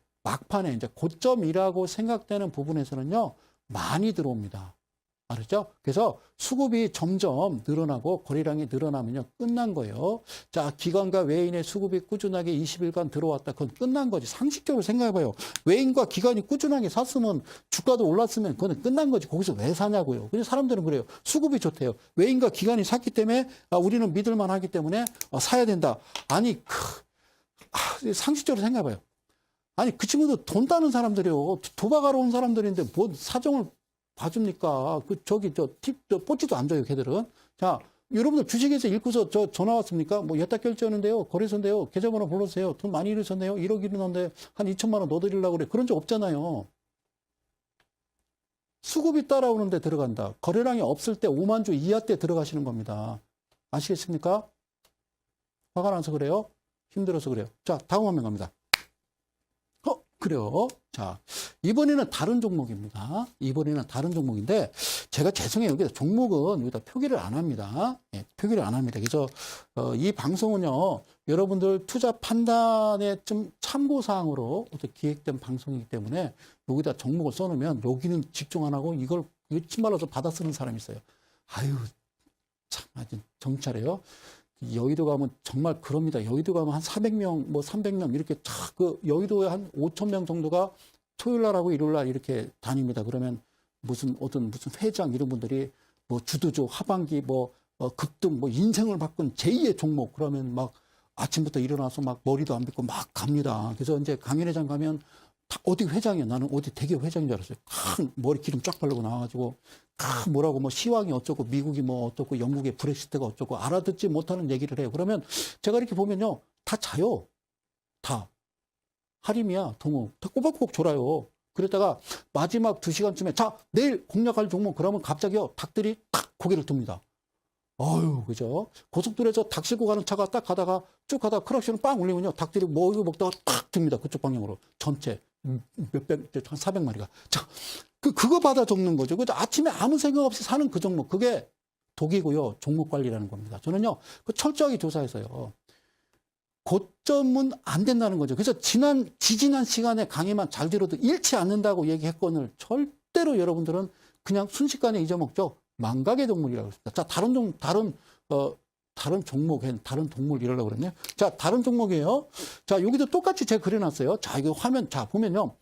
이제 고점이라고 생각되는 부분에서는요. 많이 들어옵니다. 알았죠? 그래서 수급이 점점 늘어나고 거래량이 늘어나면요. 끝난 거예요. 자, 기관과 외인의 수급이 꾸준하게 20일간 들어왔다. 그건 끝난 거지. 상식적으로 생각해봐요. 외인과 기관이 꾸준하게 샀으면 주가도 올랐으면 그건 끝난 거지. 거기서 왜 사냐고요. 근데 사람들은 그래요. 수급이 좋대요. 외인과 기관이 샀기 때문에 우리는 믿을만 하기 때문에 사야 된다. 아니, 상식적으로 생각해봐요. 아니, 그 친구들 돈 따는 사람들이요. 도박하러 온 사람들인데 뭔 사정을 봐줍니까? 뽑지도 안 줘요, 걔들은. 자, 여러분들 주식에서 읽고서 전화 왔습니까? 뭐, 예탁 결제하는데요, 거래소인데요, 계좌번호 불러주세요. 돈 많이 잃으셨네요. 1억 잃었는데 한 2천만 원 넣어드리려고 그래. 그런 적 없잖아요. 수급이 따라오는데 들어간다. 거래량이 없을 때 5만 주 이하 때 들어가시는 겁니다. 아시겠습니까? 화가 나서 그래요? 힘들어서 그래요. 자, 다음 화면 갑니다. 그래요. 자, 이번에는 다른 종목입니다. 이번에는 다른 종목인데, 제가 죄송해요. 여기다 종목은 여기다 표기를 안 합니다. 예, 표기를 안 합니다. 그래서, 이 방송은요, 여러분들 투자 판단에 좀 참고사항으로 기획된 방송이기 때문에, 여기다 종목을 써놓으면, 여기는 집중 안 하고 이걸 침발라서 받아 쓰는 사람이 있어요. 아유, 참, 아주 정찰해요. 여의도 가면 정말 그럽니다. 여의도 가면 한 400명, 뭐 300명 이렇게 쫙 그 여의도에 한 5,000명 정도가 토요일 날하고 일요일 날 이렇게 다닙니다. 그러면 무슨 회장 이런 분들이 뭐 주도주 하반기 뭐 급등 뭐 인생을 바꾼 제2의 종목 그러면 막 아침부터 일어나서 막 머리도 안 빗고 막 갑니다. 그래서 이제 강연회장 가면 다 어디 회장이야. 나는 어디 대기업 회장인 줄 알았어요. 큰 머리 기름 쫙 바르고 나와가지고 뭐라고 뭐 시황이 어쩌고 미국이 뭐 어떻고 영국의 브렉시트가 어쩌고 알아듣지 못하는 얘기를 해요. 그러면 제가 이렇게 보면요. 다 자요. 다. 하림이야, 동우. 다 꼬박꼬박 졸아요. 그랬다가 마지막 2시간쯤에 자, 내일 공략할 종목 그러면 갑자기요. 닭들이 탁 고개를 듭니다. 어휴, 그죠? 고속도로에서 닭 싣고 가는 차가 딱 가다가 쭉 가다가 크락션을 빵 울리면요. 닭들이 뭐 이거 먹다가 탁 듭니다. 그쪽 방향으로. 전체. 몇백, 한 400마리가. 자, 그거 받아 적는 거죠. 그죠? 아침에 아무 생각 없이 사는 그 종목. 그게 독이고요. 종목 관리라는 겁니다. 저는요, 그 철저하게 조사해서요. 고점은 안 된다는 거죠. 그래서 지지난 시간에 강의만 잘 들어도 잃지 않는다고 얘기했거늘 절대로 여러분들은 그냥 순식간에 잊어먹죠. 망각의 동물이라고 했습니다. 자, 다른 종목, 다른 동물 이러려고 그랬네요. 자, 다른 종목이에요. 자, 여기도 똑같이 제가 그려놨어요. 자, 이거 화면, 자, 보면요.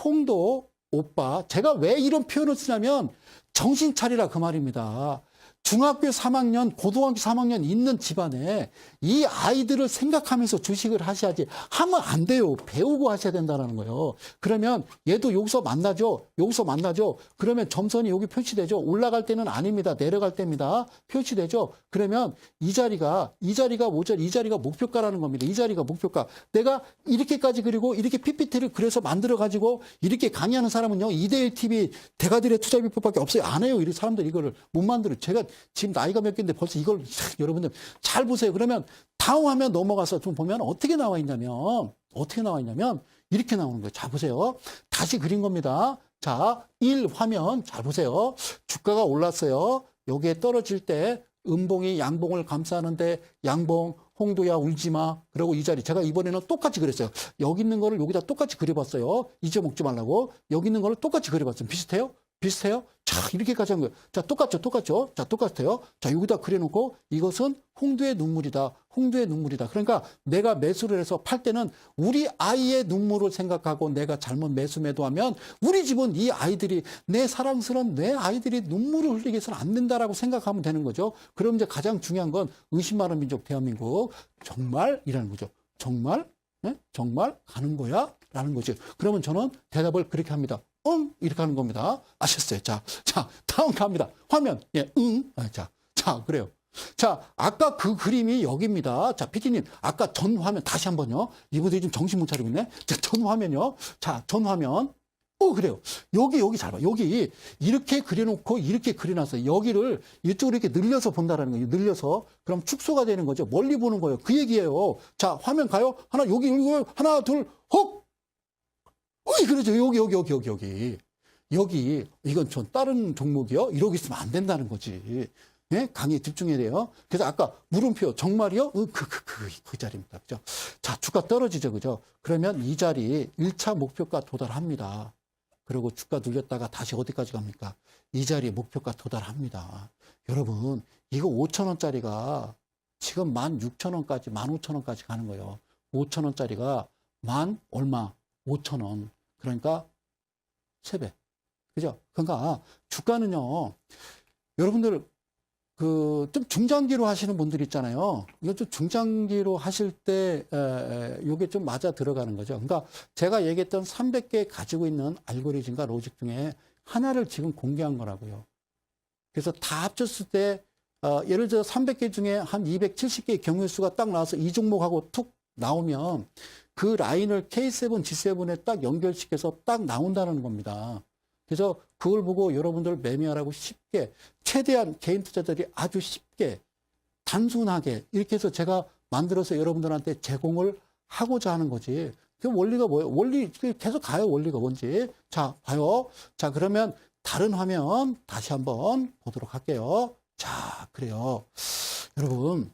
홍도 오빠. 제가 왜 이런 표현을 쓰냐면 정신 차리라 그 말입니다. 중학교 3학년, 고등학교 3학년 있는 집안에 이 아이들을 생각하면서 주식을 하셔야지 하면 안 돼요. 배우고 하셔야 된다는 거예요. 그러면 얘도 여기서 만나죠. 여기서 만나죠. 그러면 점선이 여기 표시되죠. 올라갈 때는 아닙니다. 내려갈 때입니다. 표시되죠. 그러면 이 자리가 5절, 이 자리가 목표가라는 겁니다. 이 자리가 목표가. 내가 이렇게까지 그리고 이렇게 PPT를 그래서 만들어가지고 이렇게 강의하는 사람은요. 2대1 TV 대가들의 투자 비법밖에 없어요. 안 해요. 이 사람들 이거를 못 만들어요. 제가 지금 나이가 몇 개인데 벌써 이걸 여러분들 잘 보세요. 그러면 다음 화면 넘어가서 좀 보면 어떻게 나와 있냐면 이렇게 나오는 거예요. 자, 보세요. 다시 그린 겁니다. 자, 1화면 잘 보세요. 주가가 올랐어요. 여기에 떨어질 때 음봉이 양봉을 감싸는데 양봉 홍도야 울지 마. 그리고 이 자리 제가 이번에는 똑같이 그렸어요. 여기 있는 거를 여기다 똑같이 그려봤어요. 잊어먹지 말라고. 여기 있는 거를 똑같이 그려봤어요. 비슷해요? 비슷해요? 자, 이렇게까지 한 거예요. 자, 똑같죠? 자, 똑같아요. 자, 여기다 그려놓고 이것은 홍두의 눈물이다. 홍두의 눈물이다. 그러니까 내가 매수를 해서 팔 때는 우리 아이의 눈물을 생각하고 내가 잘못 매도하면 우리 집은 이 아이들이 내 사랑스러운 내 아이들이 눈물을 흘리게 해서는 안 된다라고 생각하면 되는 거죠. 그럼 이제 가장 중요한 건 의심 많은 민족 대한민국 정말이라는 거죠. 정말? 네? 정말 가는 거야? 라는 거죠. 그러면 저는 대답을 그렇게 합니다. 응? 이렇게 하는 겁니다. 아셨어요? 자, 다음 갑니다. 화면. 예, 응? 자, 그래요. 자, 아까 그 그림이 여기입니다. 자, 피디님, 아까 전 화면 다시 한 번요. 이분들이 좀 정신 못 차리고 있네. 자, 전 화면요. 자, 전 화면. 그래요. 여기 잘 봐. 여기 이렇게 그려놓고 이렇게 그려놨어요. 여기를 이쪽으로 이렇게 늘려서 본다라는 거예요. 늘려서. 그럼 축소가 되는 거죠. 멀리 보는 거예요. 그 얘기예요. 자, 화면 가요. 여기, 하나, 둘, 헉! 그러죠. 여기. 이건 전 다른 종목이요. 이러고 있으면 안 된다는 거지. 예? 강의에 집중해야 돼요. 그래서 아까 물음표, 정말이요? 그 자리입니다. 그죠? 자, 주가 떨어지죠. 그죠? 그러면 이 자리 1차 목표가 도달합니다. 그리고 주가 눌렸다가 다시 어디까지 갑니까? 이 자리에 목표가 도달합니다. 여러분, 이거 5,000원짜리가 지금 16,000원까지, 15,000원까지 가는 거예요. 5,000원짜리가 만 얼마? 5,000원. 그러니까 3배. 그죠? 그러니까 주가는요, 여러분들 좀 중장기로 하시는 분들 있잖아요. 이거 좀 중장기로 하실 때, 요게 좀 맞아 들어가는 거죠. 그러니까 제가 얘기했던 300개 가지고 있는 알고리즘과 로직 중에 하나를 지금 공개한 거라고요. 그래서 다 합쳤을 때, 예를 들어 300개 중에 한 270개의 경우수가 딱 나와서 이 종목하고 툭 나오면 그 라인을 K7, G7에 딱 연결시켜서 딱 나온다는 겁니다. 그래서 그걸 보고 여러분들 매매하라고 쉽게, 최대한 개인 투자자들이 아주 쉽게, 단순하게 이렇게 해서 제가 만들어서 여러분들한테 제공을 하고자 하는 거지. 그 원리가 뭐예요? 원리 계속 가요. 원리가 뭔지. 자, 봐요. 자, 그러면 다른 화면 다시 한번 보도록 할게요. 자, 그래요. 여러분,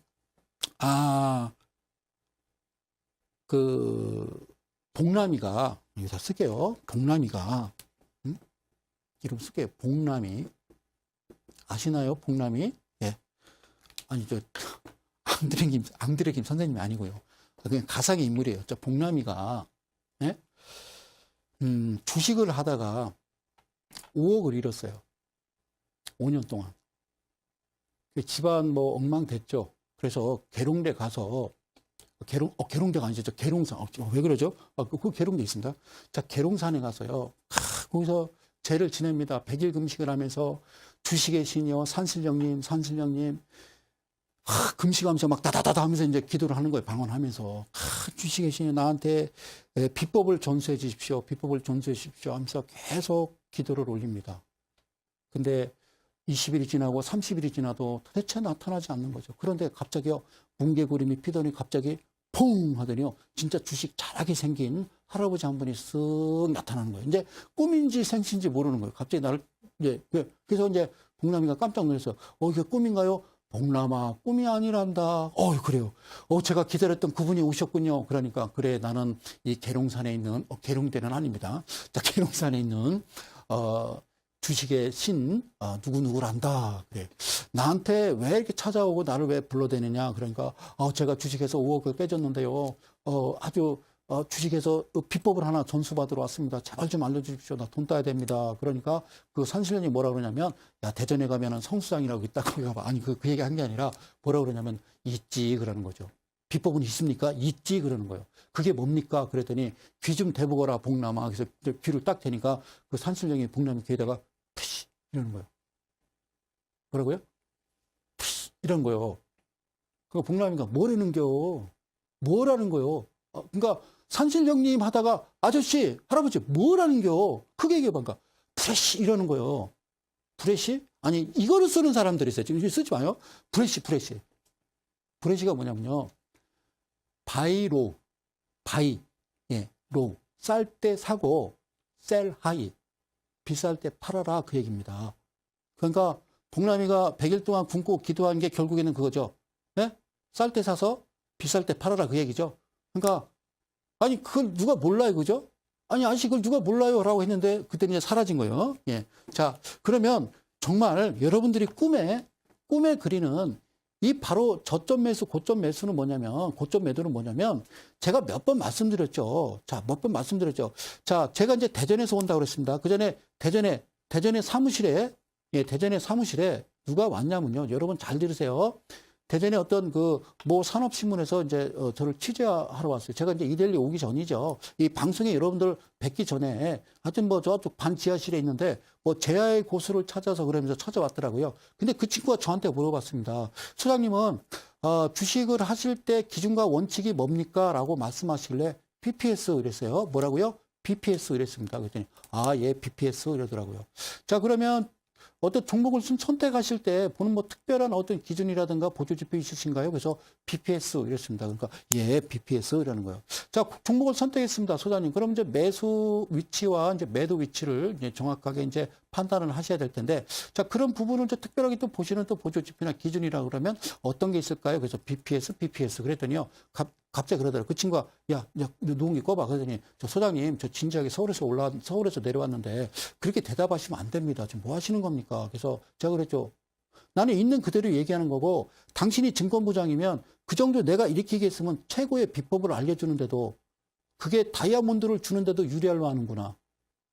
복남이가, 여기다 쓸게요. 복남이가, 이름 쓸게요. 복남이. 아시나요? 복남이? 예. 아니, 앙드레 김 선생님이 아니고요. 그냥 가상의 인물이에요. 저 복남이가, 예? 주식을 하다가 5억을 잃었어요. 5년 동안. 집안 뭐 엉망됐죠. 그래서 계룡대 가서, 계룡대가 아니죠. 저 계룡산. 왜 그러죠? 그 계룡대 있습니다. 자, 계룡산에 가서요. 거기서 제를 지냅니다. 100일 금식을 하면서 주식의 신이요. 산신령님. 금식하면서 막 다다다다 하면서 이제 기도를 하는 거예요. 방언하면서. 주식의 신이 나한테 비법을 전수해 주십시오. 비법을 전수해 주십시오. 하면서 계속 기도를 올립니다. 근데 20일이 지나고 30일이 지나도 도대체 나타나지 않는 거죠. 그런데 갑자기요. 뭉게구름이 피더니 갑자기 퐁 하더니요. 진짜 주식 잘하게 생긴 할아버지 한 분이 쓱 나타나는 거예요. 이제 꿈인지 생신지 모르는 거예요. 갑자기 나를, 그래서 이제 복남이가 깜짝 놀랐어요. 이게 꿈인가요? 복남아, 꿈이 아니란다. 그래요. 제가 기다렸던 그분이 오셨군요. 그러니까, 그래, 나는 이 계룡산에 있는, 계룡대는 아닙니다. 자, 계룡산에 있는, 주식의 신, 누구누구란다. 그래. 나한테 왜 이렇게 찾아오고 나를 왜 불러대느냐. 그러니까, 제가 주식에서 5억을 깨졌는데요. 아주, 주식에서 비법을 하나 전수받으러 왔습니다. 제발 좀 알려주십시오. 나 돈 따야 됩니다. 그러니까 그 산신령이 뭐라 그러냐면, 야, 대전에 가면은 성수장이라고 있다고 해봐. 아니, 그 얘기 한 게 아니라 뭐라 그러냐면, 있지. 그러는 거죠. 비법은 있습니까? 있지. 그러는 거예요. 그게 뭡니까? 그랬더니, 귀 좀 대보거라, 복남아. 그래서 귀를 딱 대니까 그 산신령이 복남이 귀에다가, 푸시! 이러는 거예요. 뭐라고요? 푸시! 이러는 거예요. 그 복남이가 뭐라는 거요? 그러니까, 산신령님 하다가 아저씨, 할아버지 뭐라는겨? 크게 얘기해봐. 그러니까 프레시 이러는 거예요. 프레시? 아니 이거를 쓰는 사람들이 있어요. 지금 쓰지 마요. 프레시. 프레시가 뭐냐면요. 바이, 로우. 쌀 때 사고, 셀 하이. 비쌀 때 팔아라 그 얘기입니다. 그러니까 복남이가 100일 동안 굶고 기도한 게 결국에는 그거죠. 네? 쌀 때 사서 비쌀 때 팔아라 그 얘기죠. 그러니까 아니, 그걸 누가 몰라요, 그죠? 아니, 아저씨, 그걸 누가 몰라요? 라고 했는데, 그때 이제 사라진 거예요. 예. 자, 그러면 정말 여러분들이 꿈에 그리는 이 바로 저점 매수, 고점 매수는 뭐냐면, 고점 매도는 뭐냐면, 제가 몇 번 말씀드렸죠. 자, 자, 제가 이제 대전에서 온다고 그랬습니다. 그 전에 대전의 사무실에, 대전의 사무실에 누가 왔냐면요. 여러분 잘 들으세요. 대전에 어떤 모 산업신문에서 이제 저를 취재하러 왔어요. 제가 이제 이데일리 오기 전이죠. 이 방송에 여러분들 뵙기 전에 하여튼 뭐 저쪽 반 지하실에 있는데 뭐 제야의 고수를 찾아서 그러면서 찾아왔더라고요. 근데 그 친구가 저한테 물어봤습니다. 소장님은 주식을 하실 때 기준과 원칙이 뭡니까? 라고 말씀하시길래 BPS 이랬어요. 뭐라고요? BPS 이랬습니다. 그랬더니 예, BPS 이러더라고요. 자, 그러면 어떤 종목을 선택하실 때 보는 뭐 특별한 어떤 기준이라든가 보조지표 있으신가요? 그래서 BPS 이랬습니다. 그러니까 예, BPS 이라는 거예요. 자, 종목을 선택했습니다, 소장님. 그럼 이제 매수 위치와 이제 매도 위치를 이제 정확하게 이제 판단을 하셔야 될 텐데, 자, 그런 부분을 이제 특별하게 또 보시는 또 보조지표나 기준이라 그러면 어떤 게 있을까요? 그래서 BPS 그랬더니요. 갑자기 그러더라고요. 그 친구가, 야, 노홍기 꺼봐. 그러더니, 저 소장님, 저 진지하게 서울에서 내려왔는데, 그렇게 대답하시면 안 됩니다. 지금 뭐 하시는 겁니까? 그래서 제가 그랬죠. 나는 있는 그대로 얘기하는 거고, 당신이 증권부장이면 그 정도 내가 이렇게 얘기했으면 최고의 비법을 알려주는데도, 그게 다이아몬드를 주는데도 유리할 만하는구나.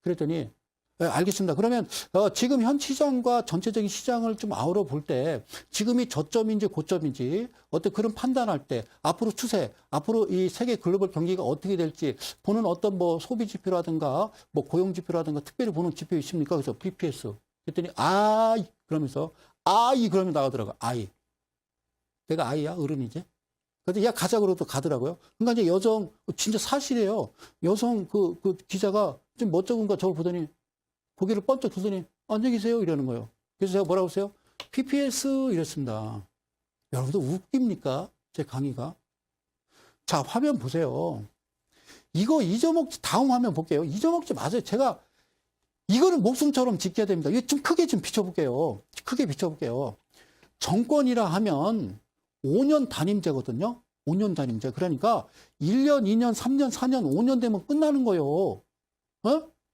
그랬더니, 네, 알겠습니다. 그러면 지금 현 시장과 전체적인 시장을 좀 아우러 볼 때 지금이 저점인지 고점인지 어떤 그런 판단할 때 앞으로 추세, 앞으로 이 세계 글로벌 경기가 어떻게 될지 보는 어떤 뭐 소비 지표라든가 뭐 고용 지표라든가 특별히 보는 지표 있습니까? 그래서 BPS. 그랬더니 그러면서 그러면 나가더라고요. 내가 아이야? 어른이지? 그래서 야 가자 그러도 가더라고요. 그러니까 이제 진짜 사실이에요. 여성 그 기자가 좀 멋쩍은가 저를 보더니 고개를 번쩍 들더니 안녕히 계세요 이러는 거예요. 그래서 제가 뭐라고 했어요? PPS 이랬습니다. 여러분들 웃깁니까? 제 강의가. 자, 화면 보세요. 이거 잊어먹지, 다음 화면 볼게요. 잊어먹지 마세요. 제가 이거는 목숨처럼 지켜야 됩니다. 이거 좀 크게 좀 비춰볼게요. 크게 비춰볼게요. 정권이라 하면 5년 단임제거든요. 5년 단임제. 그러니까 1년, 2년, 3년, 4년, 5년 되면 끝나는 거예요.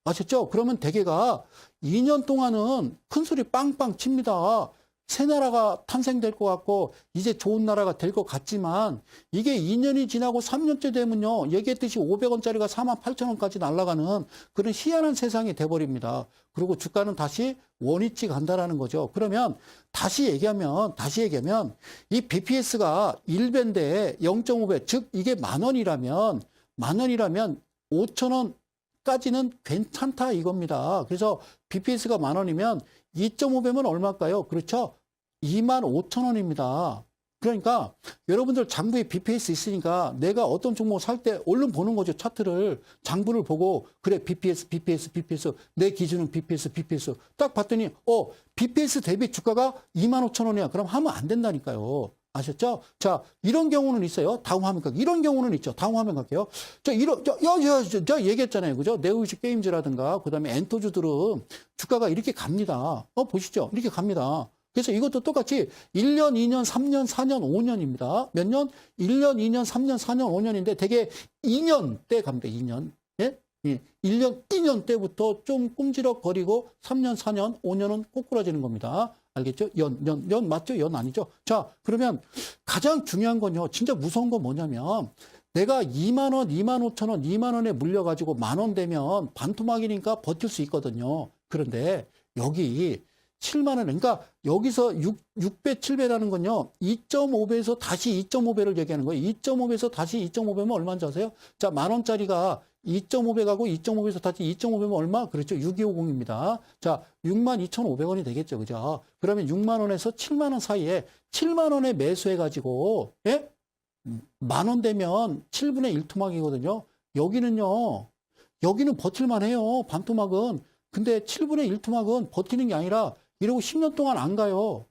아셨죠? 그러면 대개가 2년 동안은 큰 소리 빵빵 칩니다. 새 나라가 탄생될 것 같고 이제 좋은 나라가 될 것 같지만 이게 2년이 지나고 3년째 되면요. 얘기했듯이 500원짜리가 48,000원까지 날아가는 그런 희한한 세상이 돼버립니다. 그리고 주가는 다시 원위치 간다라는 거죠. 그러면 다시 얘기하면 이 BPS가 1배인데 0.5배 즉 이게 만 원이라면 5,000원 까지는 괜찮다 이겁니다. 그래서 BPS가 만 원이면 2.5배면 얼마일까요? 그렇죠? 25,000원입니다. 그러니까 여러분들 장부에 BPS 있으니까 내가 어떤 종목 살 때 얼른 보는 거죠. 차트를 장부를 보고 그래 BPS 내 기준은 BPS 딱 봤더니 BPS 대비 주가가 25,000원이야. 그럼 하면 안 된다니까요. 아셨죠? 자, 이런 경우는 있어요. 다음 화면 갈게요. 이런 경우는 있죠. 다음 화면 갈게요. 저 얘기했잖아요. 그죠? 네오이시 게임즈라든가, 그 다음에 엔터주들은 주가가 이렇게 갑니다. 보시죠. 이렇게 갑니다. 그래서 이것도 똑같이 1년, 2년, 3년, 4년, 5년입니다. 몇 년? 1년, 2년, 3년, 4년, 5년인데 되게 2년 때 갑니다. 2년. 예? 1년, 2년 때부터 좀 꼼지럭거리고 3년, 4년, 5년은 꼬꾸라지는 겁니다. 알겠죠? 연 맞죠? 연 아니죠? 자, 그러면 가장 중요한 건요. 진짜 무서운 건 뭐냐면 내가 2만 원, 2만 5천 원, 2만 원에 물려가지고 만 원 되면 반토막이니까 버틸 수 있거든요. 그런데 여기 7만 원, 그러니까 여기서 6배, 7배라는 건요. 2.5배에서 다시 2.5배를 얘기하는 거예요. 2.5배에서 다시 2.5배면 얼마인지 아세요? 자, 만 원짜리가 2.5배 가고 2.5배에서 다시 2.5배면 얼마? 그렇죠. 6250입니다. 자, 62,500원이 되겠죠. 그죠? 그러면 6만 원에서 7만 원 사이에 7만 원에 매수해가지고, 예? 만 원 되면 7분의 1 토막이거든요. 여기는 버틸만 해요. 반토막은. 근데 7분의 1 토막은 버티는 게 아니라 이러고 10년 동안 안 가요.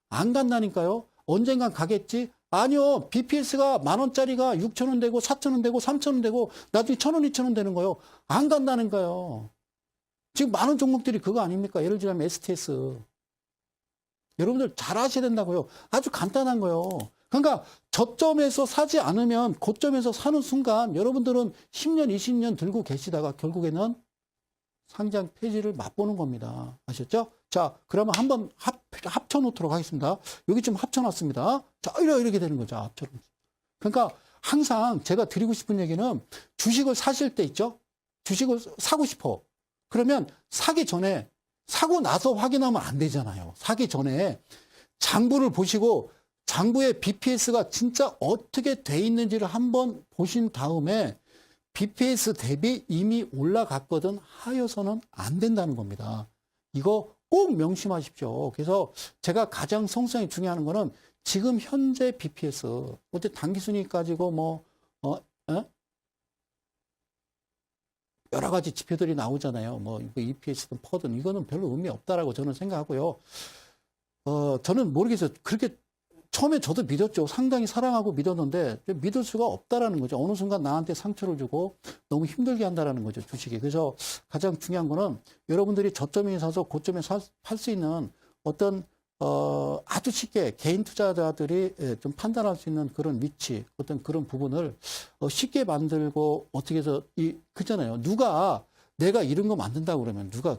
안 간다니까요. 언젠간 가겠지? 아니요. BPS가 만 원짜리가 6,000원 되고 4,000원 되고 3,000원 되고 나중에 1,000원, 2,000원 되는 거예요. 안 간다는 거예요. 지금 많은 종목들이 그거 아닙니까? 예를 들면 STS. 여러분들 잘 아셔야 된다고요. 아주 간단한 거예요. 그러니까 저점에서 사지 않으면 고점에서 사는 순간 여러분들은 10년, 20년 들고 계시다가 결국에는 상장 폐지를 맛보는 겁니다. 아셨죠? 자, 그러면 한번 합쳐놓도록 하겠습니다. 여기 좀 합쳐놨습니다. 자, 이렇게 되는 거죠. 합쳐놓습니다. 그러니까 항상 제가 드리고 싶은 얘기는 주식을 사실 때 있죠? 주식을 사고 싶어. 그러면 사기 전에, 사고 나서 확인하면 안 되잖아요. 사기 전에 장부를 보시고 장부의 BPS가 진짜 어떻게 돼 있는지를 한번 보신 다음에 BPS 대비 이미 올라갔거든 하여서는 안 된다는 겁니다. 이거 꼭 명심하십시오. 그래서 제가 가장 성성이 중요한 거는 지금 현재 BPS, 어때 단기순이익 가지고 여러 가지 지표들이 나오잖아요. EPS든 퍼든 이거는 별로 의미 없다라고 저는 생각하고요. 저는 모르겠어요. 그렇게 처음에 저도 믿었죠. 상당히 사랑하고 믿었는데 믿을 수가 없다라는 거죠. 어느 순간 나한테 상처를 주고 너무 힘들게 한다라는 거죠. 주식이. 그래서 가장 중요한 거는 여러분들이 저점에 사서 고점에 팔 수 있는 어떤 아주 쉽게 개인 투자자들이 좀 판단할 수 있는 그런 위치, 어떤 그런 부분을 쉽게 만들고 어떻게 해서 그잖아요. 누가 내가 이런 거 만든다고 그러면 누가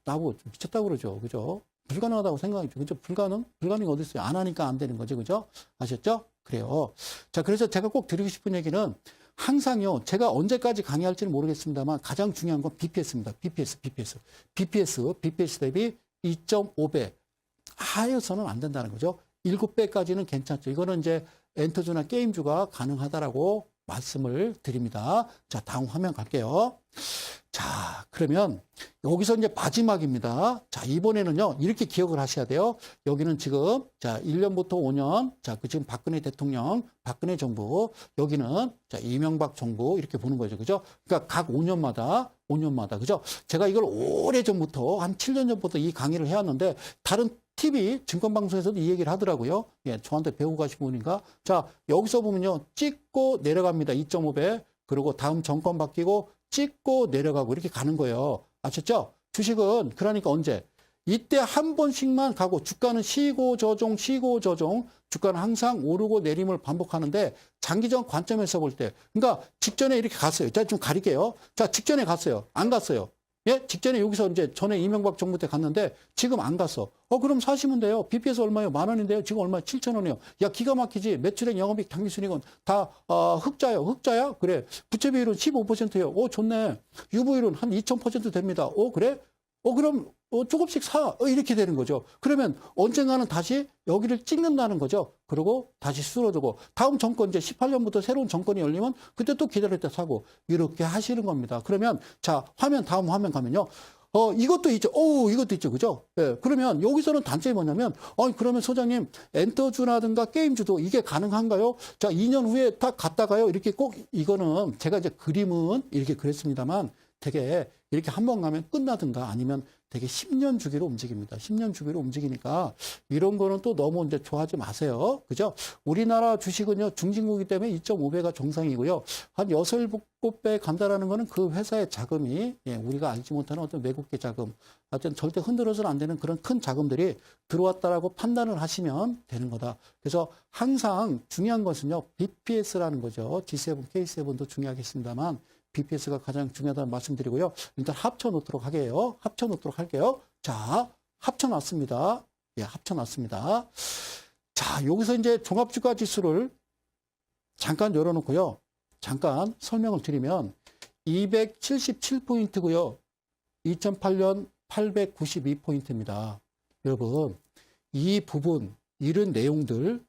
나보고 미쳤다고 그러죠. 그죠? 불가능하다고 생각하죠. 그죠? 불가능이 어디 있어요? 안 하니까 안 되는 거죠. 그죠? 아셨죠? 그래요. 자, 그래서 제가 꼭 드리고 싶은 얘기는 항상요, 제가 언제까지 강의할지는 모르겠습니다만 가장 중요한 건 BPS입니다. BPS 대비 2.5배. 하여서는 안 된다는 거죠. 7배까지는 괜찮죠. 이거는 이제 엔터주나 게임주가 가능하다라고 말씀을 드립니다. 자, 다음 화면 갈게요. 자, 그러면 여기서 이제 마지막입니다. 자, 이번에는요, 이렇게 기억을 하셔야 돼요. 여기는 지금, 자, 1년부터 5년, 자, 그 지금 박근혜 대통령, 박근혜 정부, 여기는, 자, 이명박 정부, 이렇게 보는 거죠. 그죠? 그러니까 각 5년마다, 그죠? 제가 이걸 오래전부터, 한 7년 전부터 이 강의를 해왔는데, 다른 TV, 증권방송에서도 이 얘기를 하더라고요. 예, 저한테 배우고 가신 분인가? 자, 여기서 보면요, 찍고 내려갑니다. 2.5배. 그리고 다음 정권 바뀌고, 찍고 내려가고 이렇게 가는 거예요. 아셨죠? 주식은 그러니까 언제? 이때 한 번씩만 가고 주가는 쉬고 저종, 주가는 항상 오르고 내림을 반복하는데 장기적 관점에서 볼 때, 그러니까 직전에 이렇게 갔어요. 자, 좀 가릴게요. 자, 직전에 갔어요. 안 갔어요. 예? 직전에 여기서 이제 전에 이명박 정부 때 갔는데 지금 안 갔어. 그럼 사시면 돼요. BPS 얼마예요? 10,000원인데요. 지금 얼마? 7,000원이요. 야, 기가 막히지. 매출액, 영업이익, 당기순이익은 다 흑자요. 흑자야? 그래. 부채 비율은 15%예요. 좋네. 유보율은 한 2,000% 됩니다. 그래? 그럼 조금씩 사. 이렇게 되는 거죠. 그러면 언젠가는 다시 여기를 찍는다는 거죠. 그리고 다시 쓰러지고 다음 정권 이제 18년부터 새로운 정권이 열리면 그때 또 기다릴 때 사고 이렇게 하시는 겁니다. 그러면 자, 다음 화면 가면요. 이것도 있죠. 이것도 있죠. 그죠? 예. 그러면 여기서는 단점이 뭐냐면, 그러면 소장님, 엔터주라든가 게임주도 이게 가능한가요? 자, 2년 후에 딱 갔다가요. 이렇게 꼭, 이거는 제가 이제 그림은 이렇게 그랬습니다만 되게 이렇게 한 번 가면 끝나든가 아니면 되게 10년 주기로 움직입니다. 10년 주기로 움직이니까 이런 거는 또 너무 이제 좋아하지 마세요. 그죠? 우리나라 주식은요, 중진국이기 때문에 2.5배가 정상이고요. 한 6, 7배 간다라는 거는 그 회사의 자금이, 예, 우리가 알지 못하는 어떤 외국계 자금, 하여튼 절대 흔들어서는 안 되는 그런 큰 자금들이 들어왔다라고 판단을 하시면 되는 거다. 그래서 항상 중요한 것은요, BPS라는 거죠. G7, K7도 중요하겠습니다만, BPS가 가장 중요하다는 말씀드리고요. 일단 합쳐놓도록 할게요. 자, 합쳐놨습니다. 예, 합쳐놨습니다. 자, 여기서 이제 종합주가 지수를 잠깐 열어놓고요. 잠깐 설명을 드리면 277포인트고요. 2008년 892포인트입니다. 여러분, 이 부분, 이런 내용들,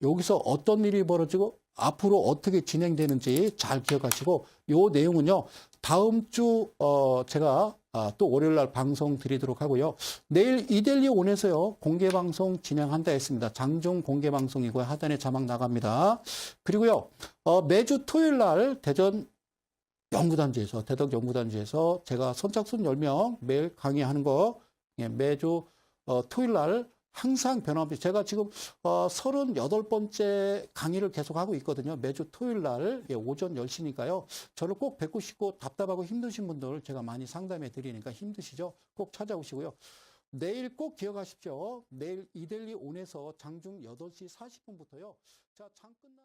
여기서 어떤 일이 벌어지고 앞으로 어떻게 진행되는지 잘 기억하시고, 요 내용은요, 다음 주, 제가 또 월요일 날 방송 드리도록 하고요. 내일 이델리 온에서요, 공개방송 진행한다 했습니다. 장중 공개방송이고요. 하단에 자막 나갑니다. 그리고요, 매주 토요일 날 대덕 연구단지에서 제가 선착순 10명 매일 강의하는 거, 예, 매주 토요일 날 항상 변함없이 제가 지금 38번째 강의를 계속하고 있거든요. 매주 토요일 날, 예, 오전 10시니까요. 저를 꼭 뵙고 싶고 답답하고 힘드신 분들 제가 많이 상담해 드리니까 힘드시죠? 꼭 찾아오시고요. 내일 꼭 기억하십시오. 내일 이델리 온에서 장중 8시 40분부터요. 자, 장 끝나